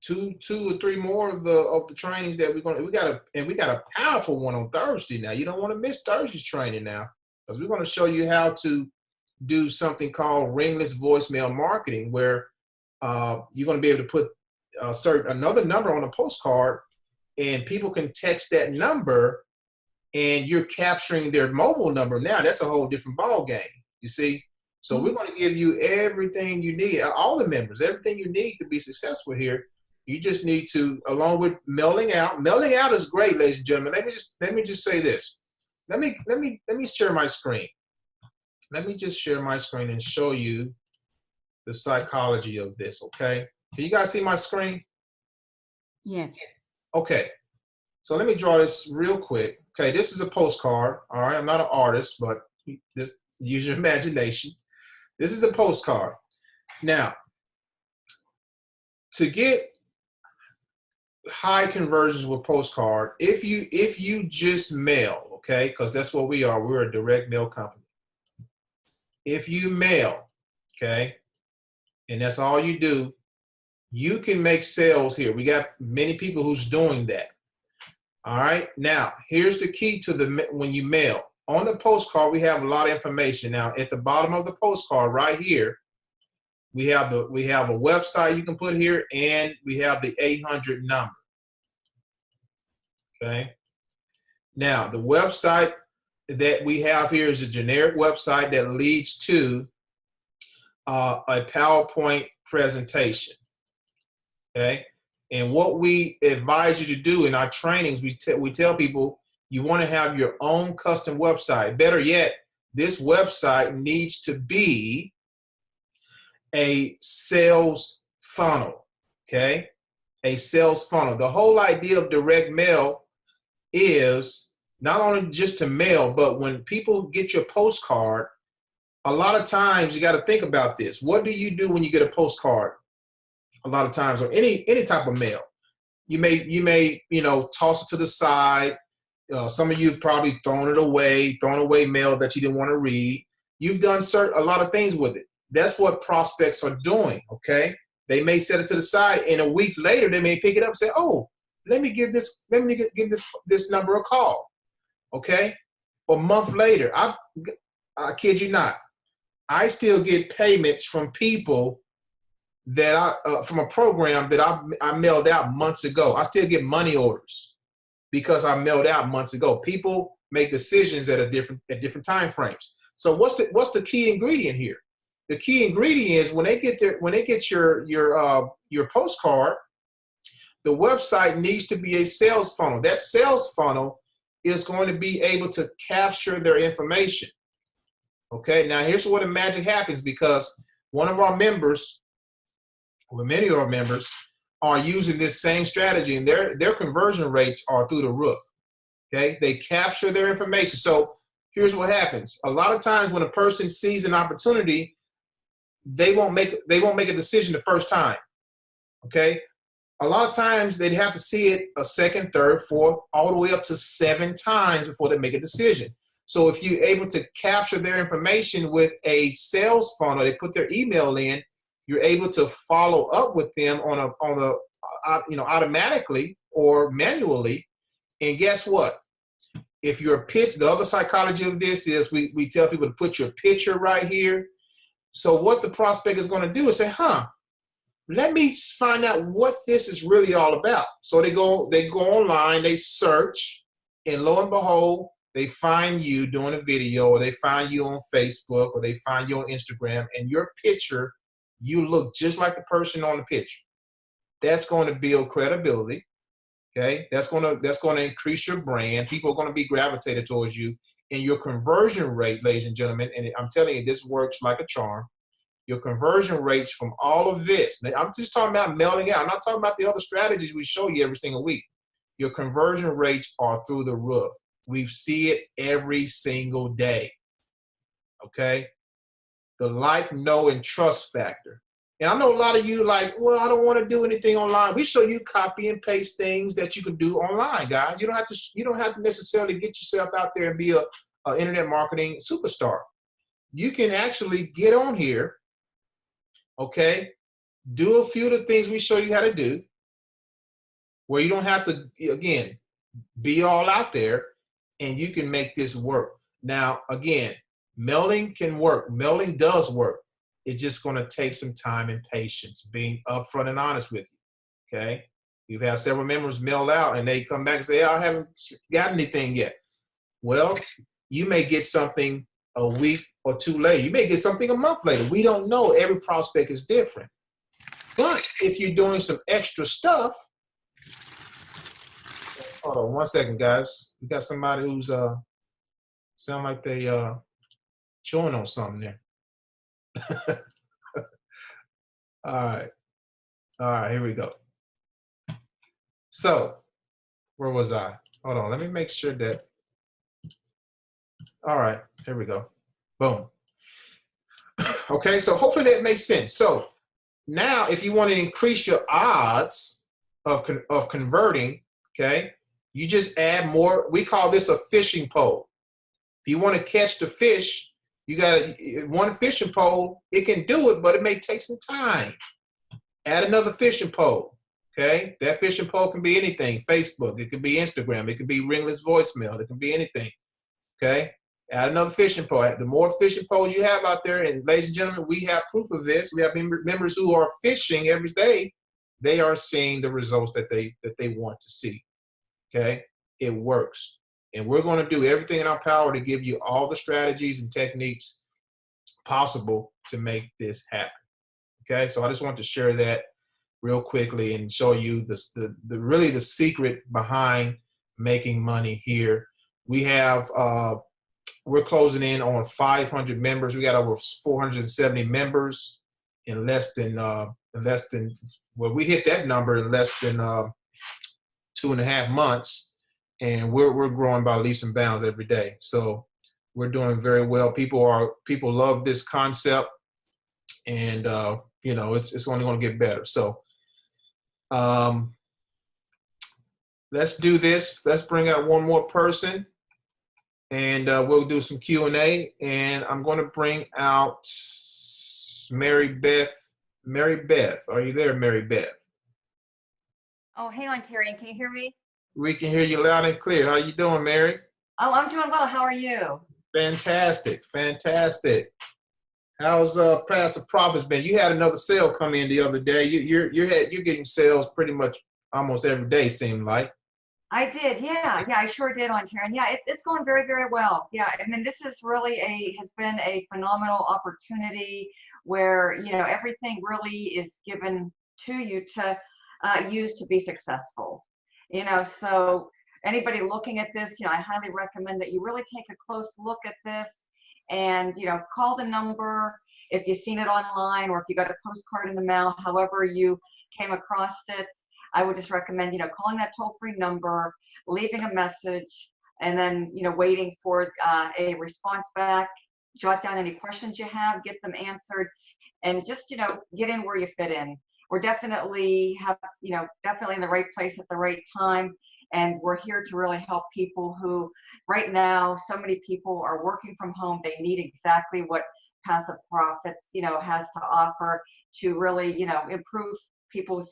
two or three more of the trainings that we got a powerful one on Thursday now. You don't want to miss Thursday's training now, because we're going to show you how to do something called ringless voicemail marketing, where you're going to be able to put another number on a postcard, and people can text that number, and you're capturing their mobile number. Now that's a whole different ball game. You see. So we're going to give you everything you need, all the members, everything you need to be successful here. You just need to, along with mailing out. Mailing out is great, ladies and gentlemen. Let me just say this. Let me share my screen. Let me just share my screen and show you the psychology of this. Okay. Can you guys see my screen? Yes. Okay. So let me draw this real quick. Okay. This is a postcard. All right. I'm not an artist, but just use your imagination. This is a postcard. Now, to get high conversions with postcard, if you just mail, okay, because that's what we are. We're a direct mail company. If you mail, okay, and that's all you do, you can make sales here. We got many people who's doing that. All right. Now, here's the key to when you mail. On the postcard, we have a lot of information. Now, at the bottom of the postcard right here, we have a website you can put here, and we have the 800 number. Okay. Now, the website that we have here is a generic website that leads to a PowerPoint presentation. Okay. And what we advise you to do in our trainings, we tell people, you want to have your own custom website. Better yet, this website needs to be a sales funnel, okay? A sales funnel. The whole idea of direct mail is not only just to mail, but when people get your postcard, a lot of times you got to think about this. What do you do when you get a postcard? A lot of times, or any type of mail, you may toss it to the side. Some of you probably thrown away mail that you didn't want to read. You've done a lot of things with it. That's what prospects are doing, okay? They may set it to the side, and a week later, they may pick it up and say, oh, let me give this number a call, okay? A month later, I kid you not, I still get payments from people that from a program that I mailed out months ago. I still get money orders because I mailed out months ago. People make decisions at different time frames. So what's the key ingredient here? The key ingredient is when they get your postcard, the website needs to be a sales funnel. That sales funnel is going to be able to capture their information. Okay, now here's where the magic happens, because one of our members, or many of our members, are using this same strategy, and their conversion rates are through the roof. Okay, they capture their information. So here's what happens. A lot of times when a person sees an opportunity, they won't make a decision the first time. Okay, a lot of times they'd have to see it a second, third, fourth, all the way up to 7 times before they make a decision. So if you're able to capture their information with a sales funnel, they put their email in, you're able to follow up with them automatically or manually. And guess what? If your pitch, the other psychology of this is we tell people to put your picture right here. So what the prospect is going to do is say, let me find out what this is really all about. So they go online, they search, and lo and behold, they find you doing a video, or they find you on Facebook, or they find you on Instagram, and your picture, you look just like the person on the picture. That's going to build credibility. Okay, that's going to increase your brand. People are going to be gravitated towards you, and your conversion rate, ladies and gentlemen, and I'm telling you, this works like a charm. Your conversion rates from all of this, I'm just talking about mailing out. I'm not talking about the other strategies we show you every single week. Your conversion rates are through the roof. We see it every single day. Okay, the like, know, and trust factor. And I know a lot of you like, well, I don't want to do anything online. We show you copy and paste things that you can do online, guys. You don't have to necessarily get yourself out there and be a internet marketing superstar. You can actually get on here, okay, do a few of the things we show you how to do, where you don't have to, again, be all out there, and you can make this work. Now, again, mailing can work. Mailing does work. It's just going to take some time and patience, being upfront and honest with you, okay? We've had several members mail out, and they come back and say, I haven't got anything yet. Well, you may get something a week or 2 later. You may get something a month later. We don't know. Every prospect is different. But if you're doing some extra stuff, hold on 1 second, guys. We got somebody who's sound like they chewing on something there. All right, here we go. So, where was I? Hold on, let me make sure that. All right, here we go. Boom. Okay, so hopefully that makes sense. So now, if you want to increase your odds of converting, okay, you just add more. We call this a fishing pole. If you want to catch the fish, you got one fishing pole. It can do it, but it may take some time. Add another fishing pole. Okay, that fishing pole can be anything. Facebook, it could be Instagram, it could be ringless voicemail, it can be anything. Okay, add another fishing pole. The more fishing poles you have out there, and ladies and gentlemen, we have proof of this. We have members who are fishing every day. They are seeing the results that they want to see. Okay, it works. And we're going to do everything in our power to give you all the strategies and techniques possible to make this happen. Okay, so I just want to share that real quickly and show you really the secret behind making money here. We have we're closing in on 500 members. We got over 470 members in less than well, we hit that number in less than 2.5 months. And we're growing by leaps and bounds every day. So we're doing very well. People love this concept, and it's only going to get better. So let's do this. Let's bring out one more person, and we'll do some Q&A. And I'm going to bring out Mary Beth. Mary Beth, are you there, Mary Beth? Oh, hang on, Terry. Can you hear me? We can hear you loud and clear. How you doing, Mary? Oh, I'm doing well. How are you? Fantastic, fantastic. How's Passive Profits been? You had another sale come in the other day. You're getting sales pretty much almost every day, seemed like. I did, yeah, I sure did on Taryn. Yeah, it's going very, very well. Yeah, I mean, this is really has been a phenomenal opportunity where, everything really is given to you to use to be successful. So anybody looking at this, I highly recommend that you really take a close look at this and, call the number if you've seen it online or if you got a postcard in the mail, however you came across it. I would just recommend, calling that toll-free number, leaving a message, and then, waiting for a response back. Jot down any questions you have, get them answered, and just, get in where you fit in. We're definitely definitely in the right place at the right time. And we're here to really help people who right now, so many people are working from home. They need exactly what Passive Profits, has to offer to really, improve people's,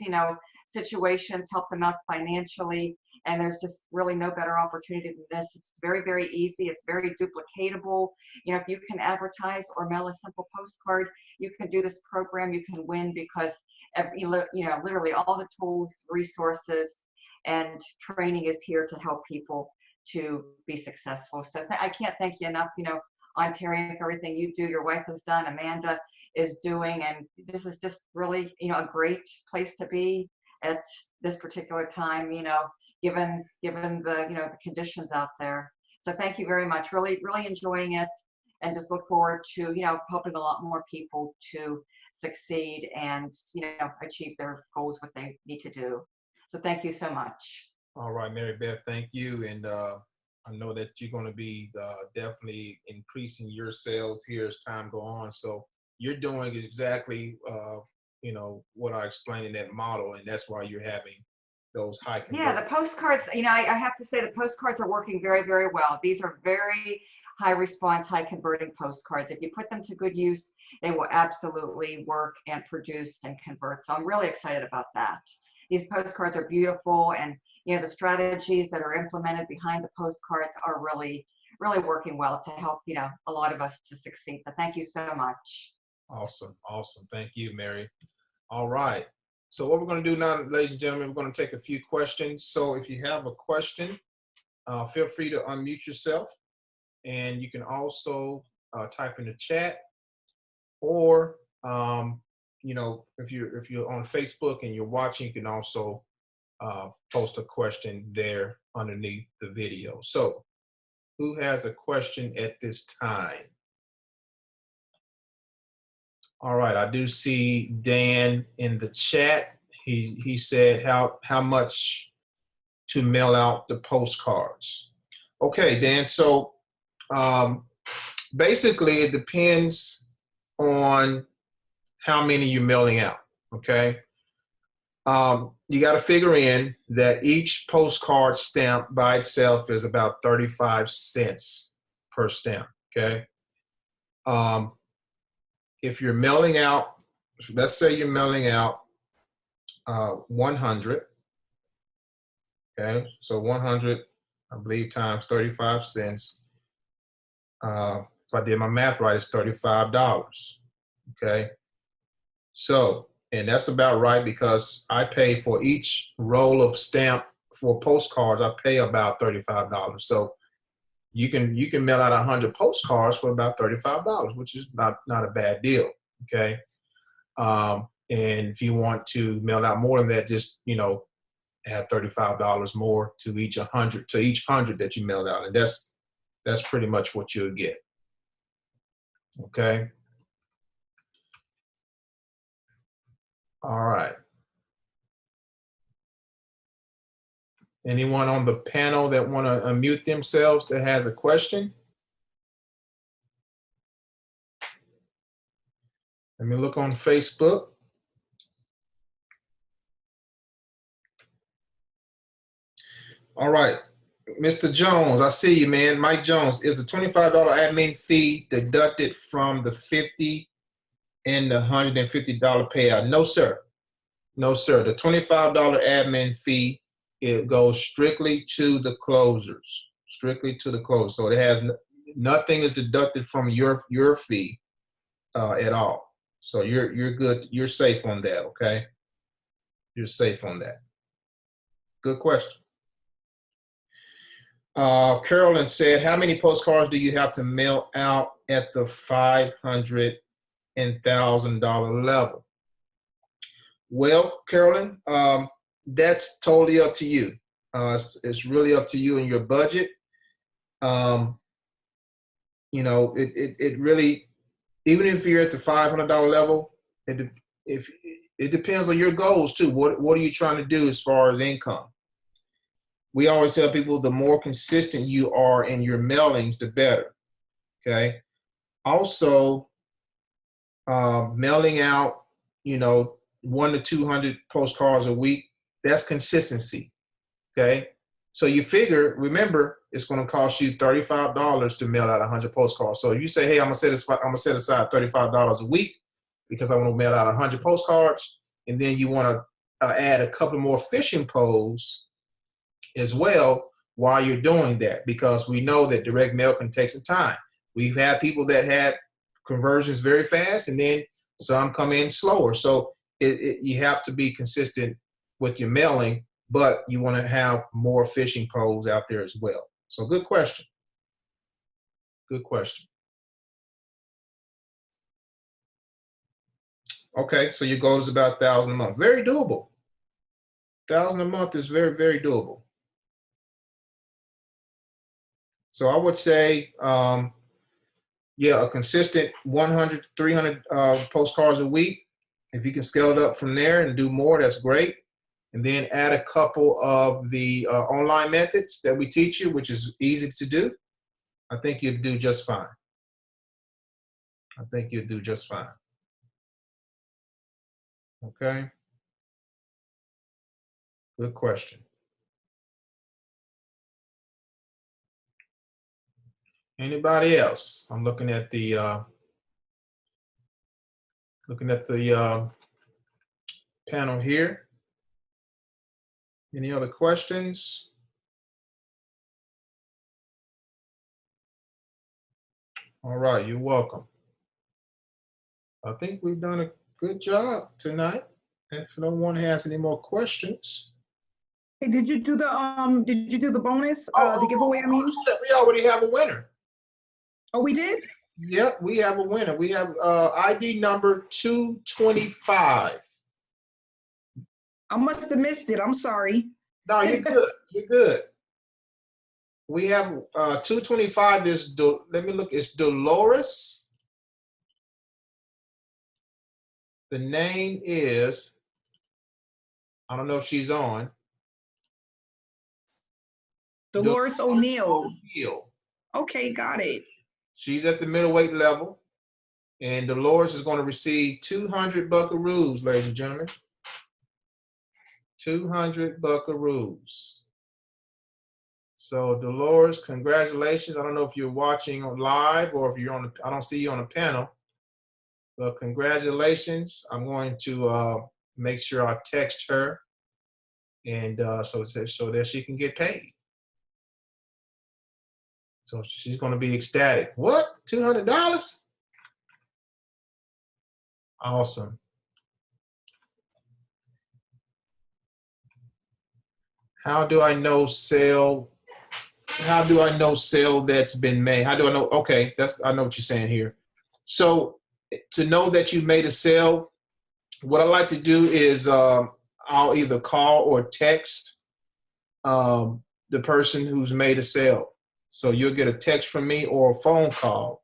situations, help them out financially. And there's just really no better opportunity than this. It's very, very easy. It's very duplicatable. If you can advertise or mail a simple postcard, you can do this program, you can win because, literally all the tools, resources, and training is here to help people to be successful. So I can't thank you enough, Ontario, for everything you do, your wife has done, Amanda is doing, and this is just really, a great place to be at this particular time, given the, the conditions out there. So thank you very much. Really, really enjoying it, and just look forward to, helping a lot more people to succeed and, achieve their goals, what they need to do. So thank you so much. All right, Mary Beth, thank you. And I know that you're going to be definitely increasing your sales here as time go on. So you're doing exactly, what I explained in that model, and that's why you're having those high conversion. Yeah, the postcards, I have to say the postcards are working very, very well. These are very high response, high converting postcards. If you put them to good use, they will absolutely work and produce and convert. So I'm really excited about that. These postcards are beautiful, and the strategies that are implemented behind the postcards are really, really working well to help, a lot of us to succeed. So thank you so much. Awesome. Thank you, Mary. All right. So what we're going to do now, ladies and gentlemen, we're going to take a few questions. So if you have a question, feel free to unmute yourself, and you can also type in the chat, or if you're on Facebook and you're watching, you can also post a question there underneath the video. So who has a question at this time? All right, I do see Dan in the chat. He said how much to mail out the postcards. Okay, Dan, so basically it depends on how many you're mailing out, okay? You got to figure in that each postcard stamp by itself is about 35 cents per stamp, okay? If you're mailing out, let's say you're mailing out 100, okay? So 100, I believe, times 35 cents. If I did my math right, it's $35, okay? So, and that's about right because I pay for each roll of stamp for postcards, I pay about $35. So you can mail out 100 postcards for about $35, which is not a bad deal, okay? And if you want to mail out more than that, just, add $35 more to each 100 that you mailed out. And that's pretty much what you'll get, okay? All right. Anyone on the panel that want to unmute themselves that has a question? Let me look on Facebook. All right, Mr. Jones, I see you, man. Mike Jones, is the $25 admin fee deducted from the $50 and the $150 payout? No, sir. No, sir. The $25 admin fee, it goes strictly to the closers, strictly to the closers. So it has nothing is deducted from your fee. at all. So you're good. You're safe on that. Okay. You're safe on that. Good question. Carolyn said, how many postcards do you have to mail out at the $500 and $1,000 level? Well, Carolyn, that's totally up to you. It's really up to you and your budget. You know, it really, even if you're at the $500 level, it depends on your goals too. What are you trying to do as far as income? We always tell people the more consistent you are in your mailings, the better. Okay. Also, mailing out, 100 to 200 postcards a week, that's consistency. Okay. So you figure, remember, it's going to cost you $35 to mail out 100 postcards. So you say, hey, I'm gonna set aside $35 a week because I want to mail out 100 postcards, and then you want to add a couple more fishing poles as well while you're doing that, because we know that direct mail can take some time. We've had people that had conversions very fast, and then some come in slower. So you have to be consistent with your mailing, but you want to have more fishing poles out there as well. So good question. Good question. Okay, so your goal is about 1,000 a month. Very doable. 1,000 a month is very, very doable. So I would say, a consistent 100 to 300 postcards a week. If you can scale it up from there and do more, that's great. And then add a couple of the online methods that we teach you, which is easy to do. I think you'll do just fine. I think you'll do just fine. Okay. Good question. Anybody else? I'm looking at the panel here. Any other questions? All right, you're welcome. I think we've done a good job tonight. If no one has any more questions. Hey, did you do the bonus? The giveaway, I mean? We already have a winner. Oh, we did? Yep, we have a winner. We have ID number 225. I must have missed it. I'm sorry. No, you're good. You're good. We have 225 is, let me look, it's Dolores. The name is, I don't know if she's on. Dolores O'Neill. O'Neill. Okay, got it. She's at the middleweight level. And Dolores is going to receive 200 buckaroos, ladies and gentlemen. 200 buckaroos. So Dolores, congratulations. I don't know if you're watching on live or if you're on I don't see you on the panel, but congratulations. I'm going to make sure I text her and so that she can get paid. So she's going to be ecstatic. What? $200? Awesome. How do I know sale? How do I know sale that's been made? How do I know? Okay, I know what you're saying here. So to know that you made a sale, what I like to do is I'll either call or text the person who's made a sale. So you'll get a text from me or a phone call.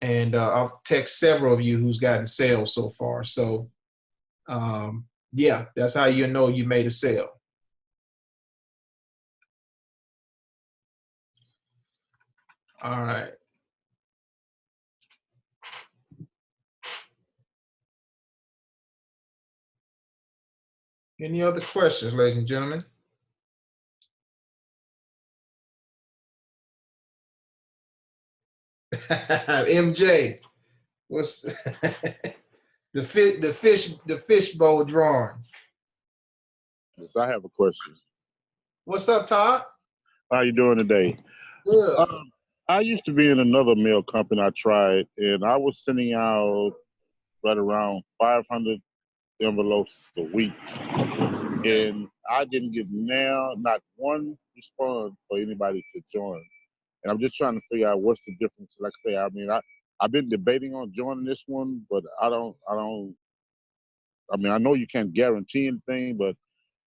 And I'll text several of you who's gotten sales so far. So yeah, that's how you know you made a sale. All right. Any other questions, ladies and gentlemen? MJ, what's the fishbowl drawing? Yes, I have a question. What's up, Todd? How you doing today? Good. I used to be in another mail company I tried, and I was sending out right around 500 envelopes a week. And I didn't get not one response for anybody to join. And I'm just trying to figure out what's the difference. Like I say, I mean, I've been debating on joining this one, but I mean, I know you can't guarantee anything, but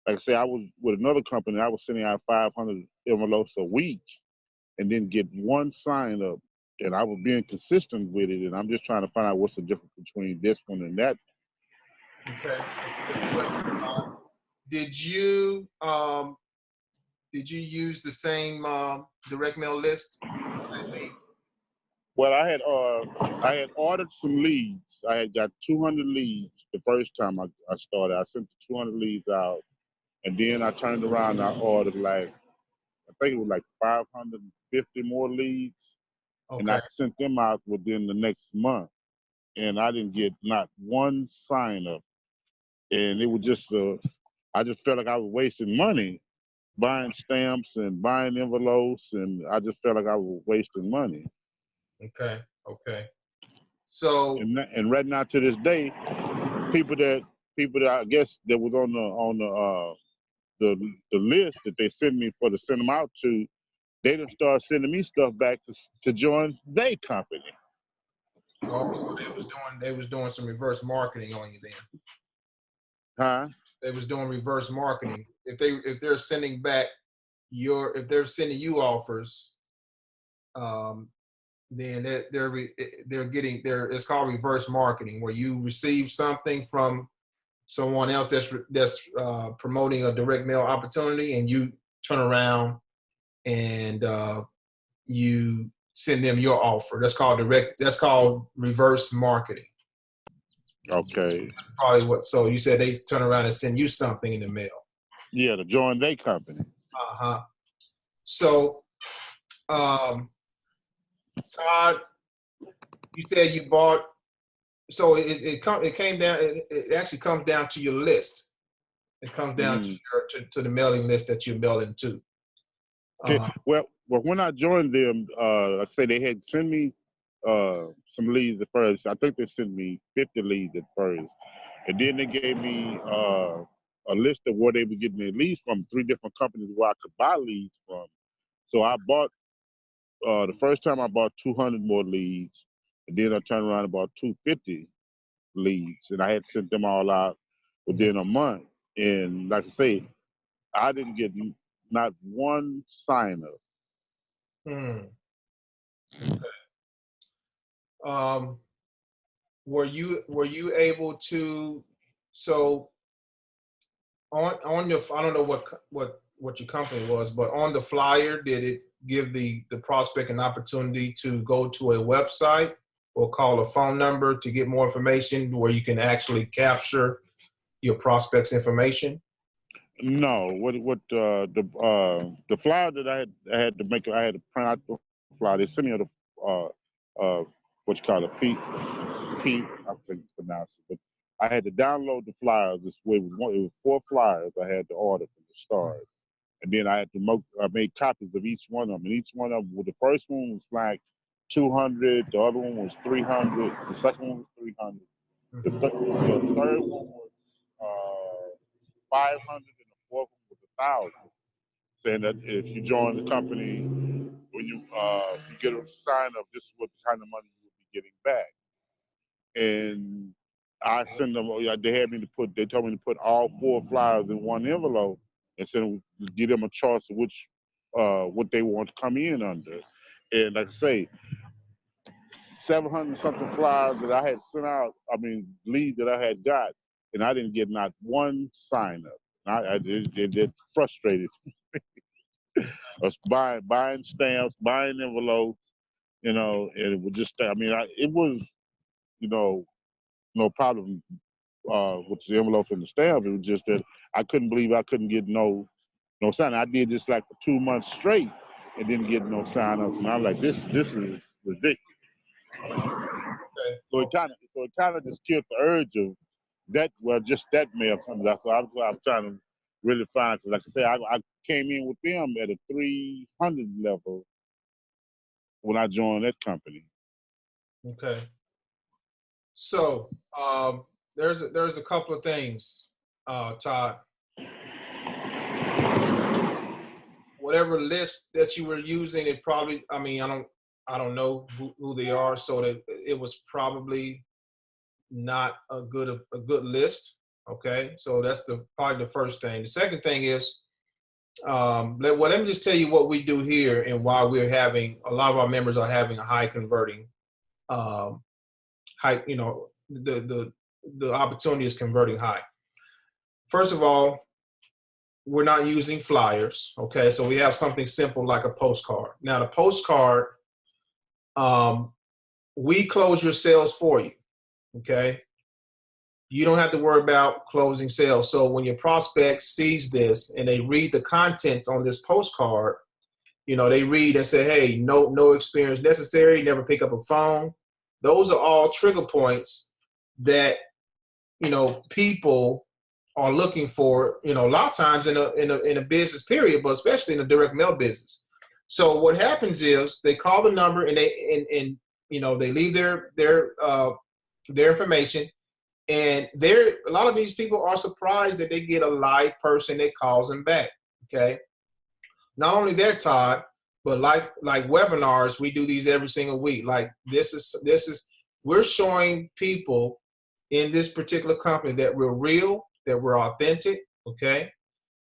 like I say, I was with another company, I was sending out 500 envelopes a week and didn't get one sign up. And I was being consistent with it, and I'm just trying to find out what's the difference between this one and that. Okay, that's a good question. Did you use the same direct mail list? Well, I had ordered some leads. I had got 200 leads the first time I started. I sent the 200 leads out, and then I turned around and I ordered I think it was like 550 more leads, and I sent them out within the next month, and I didn't get not one sign up, and it was just I just felt like I was wasting money buying stamps and buying envelopes, and I just felt like I was wasting money. Okay. So and right now to this day, people that I guess that was on the list that they sent me to send them out to, they done start sending me stuff back to join their company. Oh, so they was doing some reverse marketing on you then. Huh? They was doing reverse marketing. If they're sending back if they're sending you offers, then it's called reverse marketing, where you receive something from someone else that's promoting a direct mail opportunity, and you turn around and you send them your offer. That's called reverse marketing. Okay. That's probably what. So you said they turn around and send you something in the mail. Yeah, to join their company. So, Todd, you said you bought. So it came down. It actually comes down to your list. It comes down to the mailing list that you're mailing to. Well, when I joined them, like I say they had sent me some leads at first. I think they sent me 50 leads at first, and then they gave me a list of where they were getting their leads from, 3 different companies where I could buy leads from. So I bought the first time I bought 200 more leads, and then I turned around and bought 250 leads, and I had sent them all out within a month. And like I say, I didn't get not one sign up. Were you able to? So on your, I don't know what your company was, but on the flyer, did it give the prospect an opportunity to go to a website or call a phone number to get more information, where you can actually capture your prospect's information? No, the flyer that I had to make, I had to print out the flyer. They sent me what you call a P, I think it's pronounced it, but I had to download the flyers. It was 4 flyers I had to order from the start, and then I had to make copies of each one of them. And each one of them, well, the first one was like 200, the other one was 300, the second one was 300, the third one was 500, and the fourth one was 1,000. Saying that if you join the company, when you get a sign up, this is what kind of money you will be getting back. And I send them. They told me to put all 4 flyers in one envelope and give them a choice of which what they want to come in under. And like I say, 700 something flyers that I had sent out. I mean, leads that I had got, and I didn't get not one sign up. It frustrated me. I was buying stamps, buying envelopes, and it was just. I mean, it was, no problem with the envelope and the stamp. It was just that I couldn't believe I couldn't get no sign. I did this like for 2 months straight and didn't get no sign ups, and I'm like, this is ridiculous. So it kind of just killed the urge of that. Well, just that mail comes out. So I was trying to really find, because like I said, I came in with them at a 300 level, when I joined that company. Okay. So there's a couple of things, Todd. Whatever list that you were using, it probably, I mean, I don't know who they are, so that it was probably not a good list. Okay, so that's probably the first thing. The second thing is, let me just tell you what we do here and why we're having a lot of our members are having a high converting, high, you know, the opportunity is converting high. First of all, we're not using flyers. Okay, so we have something simple like a postcard. Now the postcard, we close your sales for you. Okay, you don't have to worry about closing sales. So when your prospect sees this and they read the contents on this postcard, you know, they read and say, hey, no experience necessary, never pick up a phone. Those are all trigger points that, you know, people are looking for, you know, a lot of times in a business period, but especially in a direct mail business. So what happens is they call the number and they you know, they leave their information. And a lot of these people are surprised that they get a live person that calls them back. Okay. Not only that, Todd, but like webinars, we do these every single week. Like we're showing people in this particular company that we're real, that we're authentic. Okay.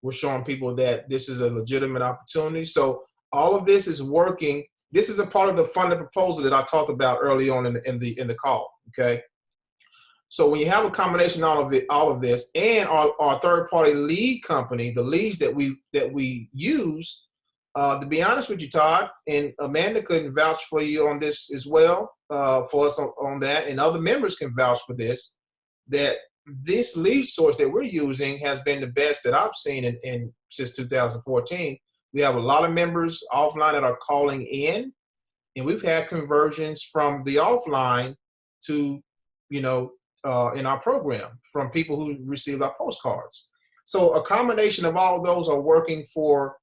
We're showing people that this is a legitimate opportunity. So all of this is working. This is a part of the funded proposal that I talked about early on in the call. Okay. So when you have a combination of all of this, and our third-party lead company, the leads that we use, to be honest with you, Todd, and Amanda could vouch for you on this as well, for us on that, and other members can vouch for this, that this lead source that we're using has been the best that I've seen since 2014. We have a lot of members offline that are calling in, and we've had conversions from the offline to, you know, in our program from people who received our postcards. So a combination of all of those are working for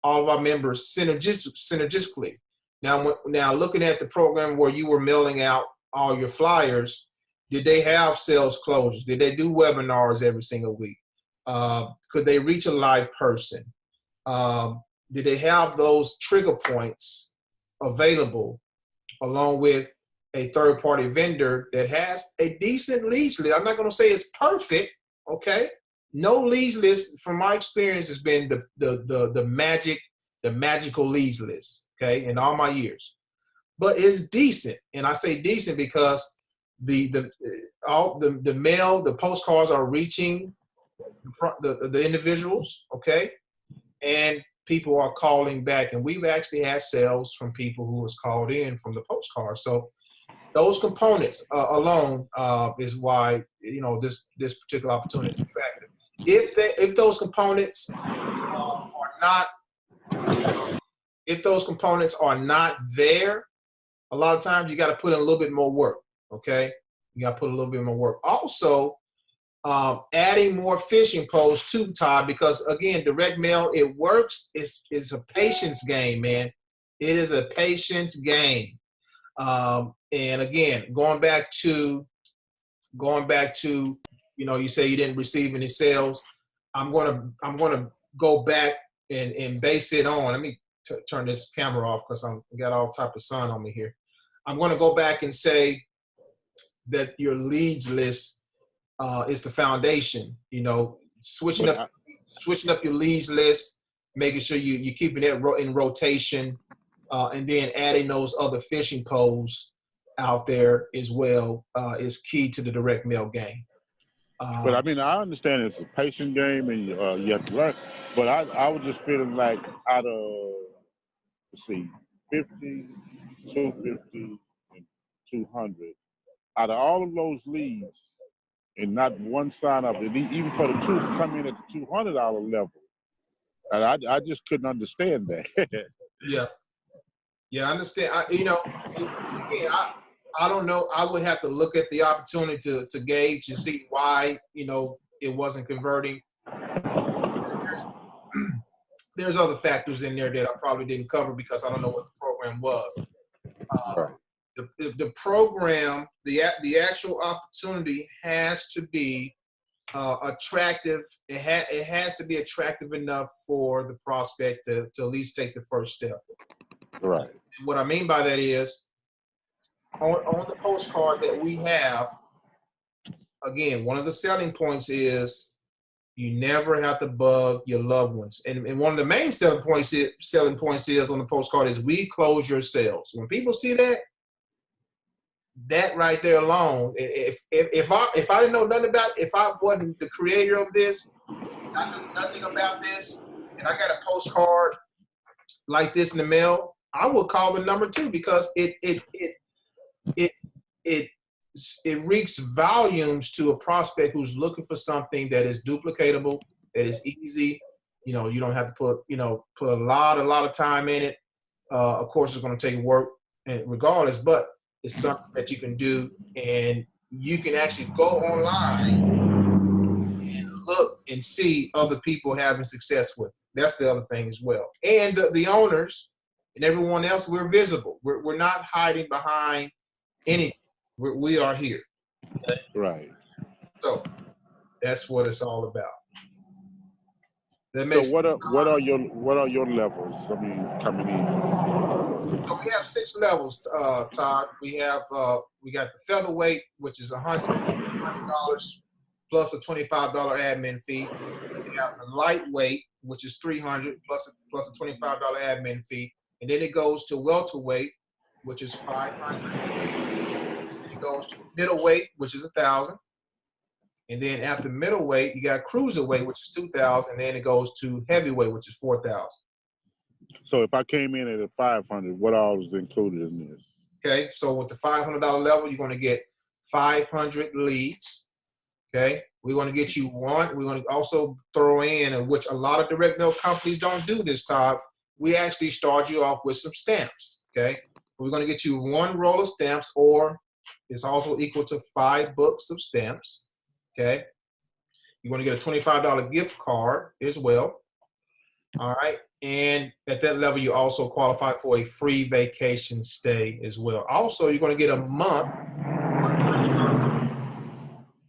all of our members synergistically. Now looking at the program where you were mailing out all your flyers, did they have sales closures? Did they do webinars every single week? Could they reach a live person? Did they have those trigger points available along with a third-party vendor that has a decent leads list? I'm not going to say it's perfect, okay? No leads list, from my experience, has been the magical leads list, okay, in all my years. But it's decent, and I say decent because the postcards are reaching the individuals, okay, and people are calling back, and we've actually had sales from people who was called in from the postcard. So those components alone is why, you know, this particular opportunity is attractive. If those components are not there, a lot of times you got to put in a little bit more work. Okay, you got to put a little bit more work. Also, adding more phishing posts too, Todd, because again, direct mail, it works. It's a patience game, man. It is a patience game. And again, going back to, you know, you say you didn't receive any sales. I'm gonna go back and base it on. Let me turn this camera off because I got all type of sun on me here. I'm gonna go back and say that your leads list is the foundation. You know, switching up your leads list, making sure you're keeping it in rotation, and then adding those other phishing posts out there as well is key to the direct mail game. But I mean, I understand it's a patient game and you have to learn. But I was just feeling like out of, let's see, 50, 250, and 200, out of all of those leads, and not one sign up, and even for the two to come in at the $200 level, and I just couldn't understand that. Yeah, I understand. I don't know. I would have to look at the opportunity to gauge and see why, you know, it wasn't converting. There's other factors in there that I probably didn't cover because I don't know what the program was. Right. The program, the actual opportunity has to be attractive. It has to be attractive enough for the prospect to at least take the first step. Right. What I mean by that is, on the postcard that we have, again, one of the selling points is you never have to bug your loved ones. And one of the main selling points is on the postcard is we close your sales. When people see that right there alone, if I didn't know nothing about, if I wasn't the creator of this, I knew nothing about this, and I got a postcard like this in the mail, I would call the number 2 because it reeks volumes to a prospect who's looking for something that is duplicatable, that is easy. You know, you don't have to put a lot of time in it. Of course, it's going to take work, and regardless, but it's something that you can do, and you can actually go online and look and see other people having success with it. That's the other thing as well. And the owners and everyone else, we're visible. We're not hiding behind anything. We are here. Right. So that's what it's all about. That So makes what are your levels? I mean, coming in. So we have 6 levels, Todd. We got the featherweight, which is $100 plus a $25 admin fee. We have the lightweight, which is $300 plus a $25 admin fee, and then it goes to welterweight, which is $500. It goes to middleweight, which is $1,000, and then after middleweight, you got cruiserweight, which is $2,000, and then it goes to heavyweight, which is $4,000. So if I came in at a 500, what all is included in this? Okay, so with the $500 level, you're going to get 500 leads. Okay, we're going to get you one. We're going to also throw in, which a lot of direct mail companies don't do this, Todd. We actually start you off with some stamps. Okay, we're going to get you 1 roll of stamps, or it's also equal to 5 books of stamps. Okay, you're going to get a $25 gift card as well. All right. And at that level, you also qualify for a free vacation stay as well. Also, you're going to get a month,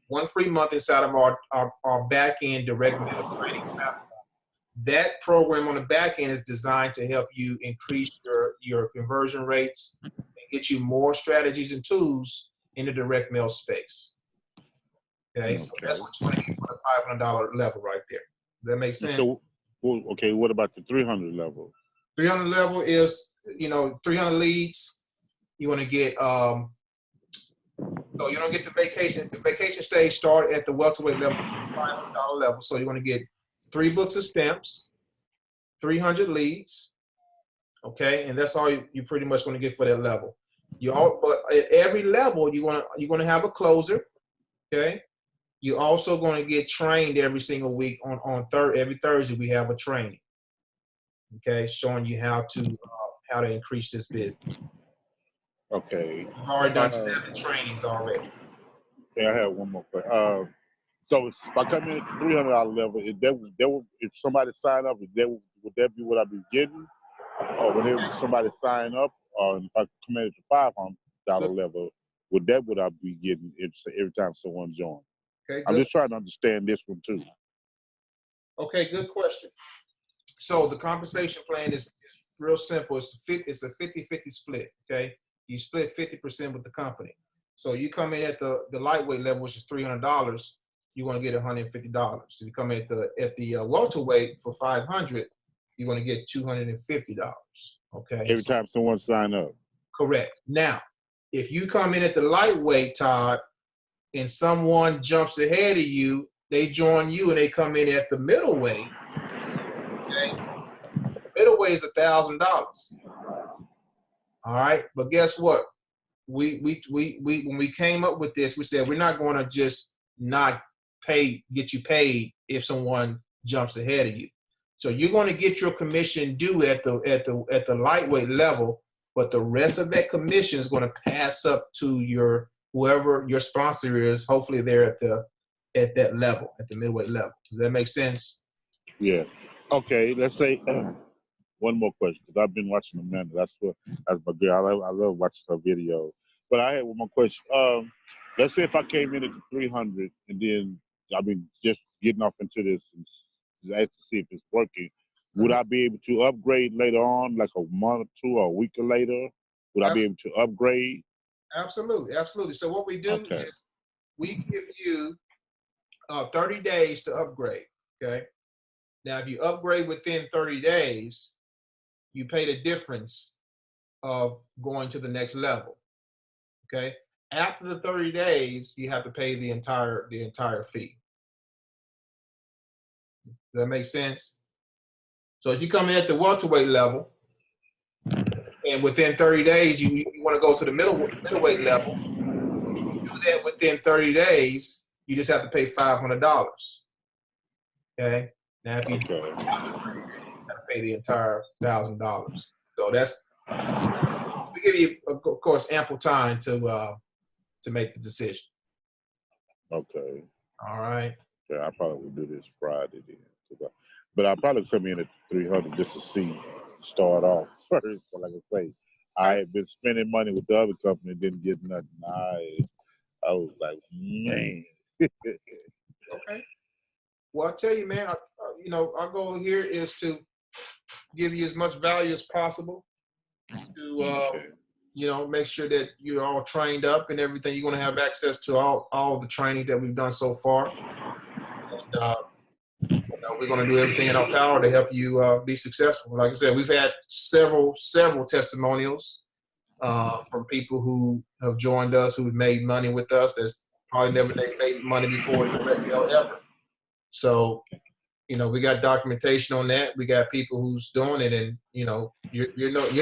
one free month inside of our back-end direct mail training platform. That program on the back end is designed to help you increase your conversion rates and get you more strategies and tools in the direct mail space. Okay, so that's what you want to get for the $500 level right there. Does that make sense? So, okay, what about the 300 level? 300 level is, 300 leads. You want to get, so you don't get the vacation. The vacation stage start at the welterweight level, $500 level. So you want to get 3 books of stamps, 300 leads, okay, and that's all you pretty much going to get for that level. But at every level, you're going to have a closer, okay. You're also going to get trained every single week every Thursday. We have a training, okay, showing you how to increase this business. Okay. We've already done 7 trainings already. Yeah, I have one more question. So if I come in at the $300 level, if somebody sign up, would that be what I'd be getting? Or would somebody sign up, or if I come in at the $500 level, would that what I'd be getting every time someone joins? Okay, I'm just trying to understand this one too. Okay, good question. So the compensation plan is real simple. It's a 50-50 split, okay? You split 50% with the company. So you come in at the lightweight level, which is $300, you want to get $150. So you come at the welterweight for $500, you're going to get $250, okay? Every time someone sign up. Correct. Now, if you come in at the lightweight, Todd, and someone jumps ahead of you, they join you and they come in at the middleweight, okay? The middleweight is $1,000. All right, but guess what? We when we came up with this, we said we're not going to just not get you paid if someone jumps ahead of you. So you're going to get your commission due at the lightweight level, but the rest of that commission is going to pass up to whoever your sponsor is. Hopefully they're at that level, at the midweight level. Does that make sense? Yeah. Okay. Let's say one more question, because I've been watching Amanda. That's my girl. I love watching her videos. But I had one more question. Let's say if I came in at 300 and then just getting off into this and to see if it's working, would I be able to upgrade later on, like a month or two or a week later? Would I be able to upgrade? Absolutely, absolutely. So what we do is we give you 30 days to upgrade, okay? Now, if you upgrade within 30 days, you pay the difference of going to the next level, okay? After the 30 days, you have to pay the entire fee. Does that make sense? So if you come in at the welterweight level, and within 30 days, you want to go to the middleweight level, you do that within 30 days, you just have to pay $500, okay? Now, if you have to pay the entire $1,000. So that's, we give you, of course, ample time to make the decision. Okay. All right. Yeah, I probably would do this Friday then. But I'll probably come in at 300 just to start off first. But like I say, I had been spending money with the other company, didn't get nothing. I was like, man. Okay. Well, I'll tell you, man, our goal here is to give you as much value as possible to, make sure that you're all trained up and everything. You're going to have access to all the trainings that we've done so far. And, we're going to do everything in our power to help you be successful. Like I said, we've had several testimonials from people who have joined us, who have made money with us, that's probably never made money before ever. So, we got documentation on that. We got people who's doing it, and you're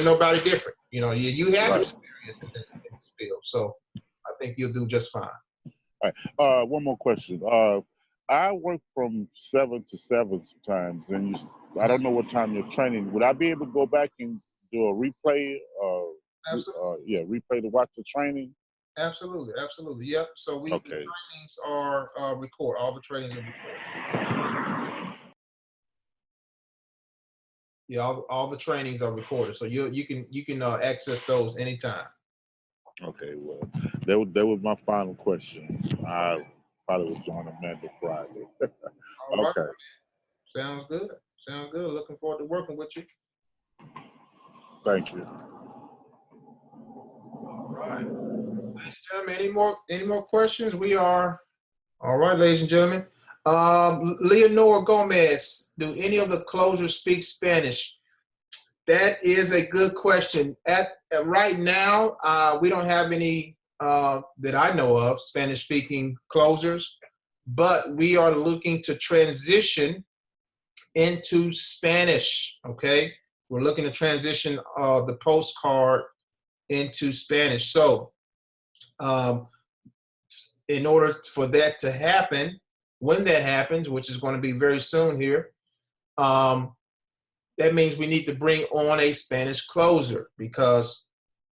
nobody different. You have experience in this field, so I think you'll do just fine. All right. One more question. I work from 7 to 7 sometimes, and I don't know what time you're training. Would I be able to go back and do a replay? Absolutely. Replay to watch the training. Absolutely. Yep. So the trainings are recorded. All the trainings are recorded. Yeah, all the trainings are recorded, so you can access those anytime. Okay. Well, that was my final question. I probably was joining Amanda Friday. Okay. Right. Sounds good. Looking forward to working with you. Thank you. All right. Ladies and gentlemen, any more questions? We are all right, ladies and gentlemen. Leonora Gomez, do any of the closers speak Spanish? That is a good question. Right now, we don't have any that I know of Spanish-speaking closers, but we are looking to transition into Spanish. Okay, we're looking to transition the postcard into Spanish. So, in order for that to happen, when that happens, which is going to be very soon here, that means we need to bring on a Spanish closer, because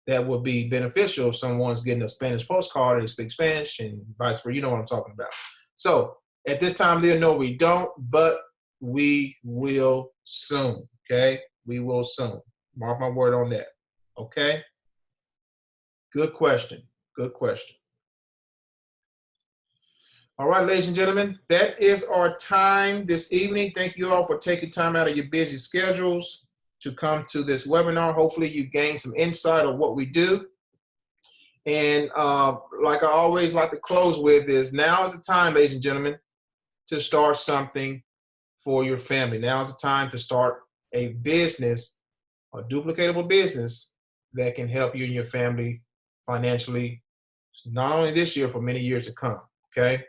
that would be beneficial if someone's getting a Spanish postcard and they speak Spanish and vice versa. You know what I'm talking about. So at this time, they'll know we don't, but we will soon. Okay, we will soon. Mark my word on that. Okay. Good question. All right, ladies and gentlemen, that is our time this evening. Thank you all for taking time out of your busy schedules to come to this webinar. Hopefully you gained some insight on what we do. And like I always like to close with is, now is the time, ladies and gentlemen, to start something for your family. Now is the time to start a business, a duplicatable business that can help you and your family financially, not only this year, for many years to come, okay?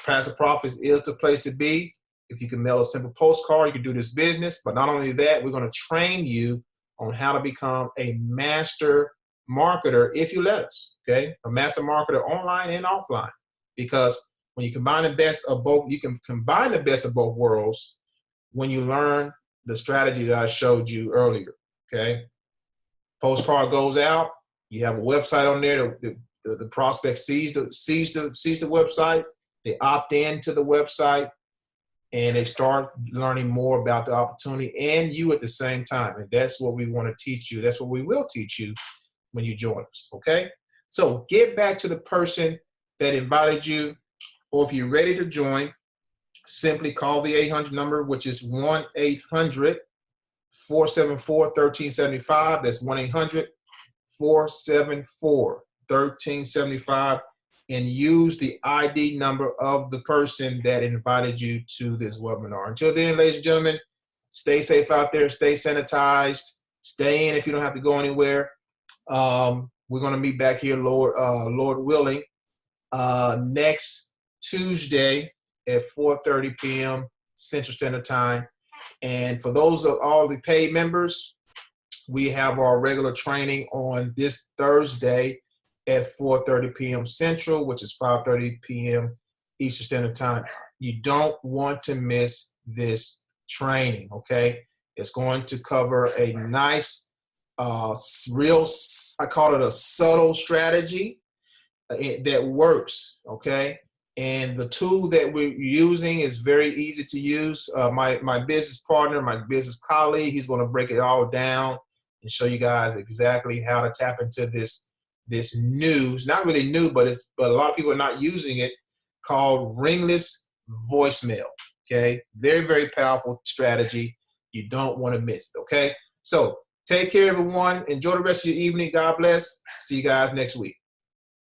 Passive Profits is the place to be. If you can mail a simple postcard, you can do this business. But not only that, we're going to train you on how to become a master marketer if you let us, okay? A master marketer online and offline. Because when you combine the best of both, you can combine the best of both worlds when you learn the strategy that I showed you earlier, okay? Postcard goes out. You have a website on there. The prospect sees the website. They opt in to the website. and they start learning more about the opportunity and you at the same time. And that's what we want to teach you. That's what we will teach you when you join us, okay? So get back to the person that invited you, or if you're ready to join, simply call the 800 number, which is 1-800-474-1375. That's 1-800-474-1375. And use the ID number of the person that invited you to this webinar. Until then, ladies and gentlemen, stay safe out there, stay sanitized, stay in if you don't have to go anywhere. We're going to meet back here, Lord willing, next Tuesday at 4:30 p.m. Central Standard Time. And for those of all the paid members, we have our regular training on this Thursday at 4:30 p.m. Central, which is 5:30 p.m. Eastern Standard Time. You don't want to miss this training, okay? It's going to cover a nice, I call it a subtle strategy that works, okay? And the tool that we're using is very easy to use. My business partner, my business colleague, he's going to break it all down and show you guys exactly how to tap into this new, it's not really new, but a lot of people are not using it, called ringless voicemail, okay? Very, very powerful strategy. You don't want to miss it, okay? So take care, everyone. Enjoy the rest of your evening. God bless. See you guys next week.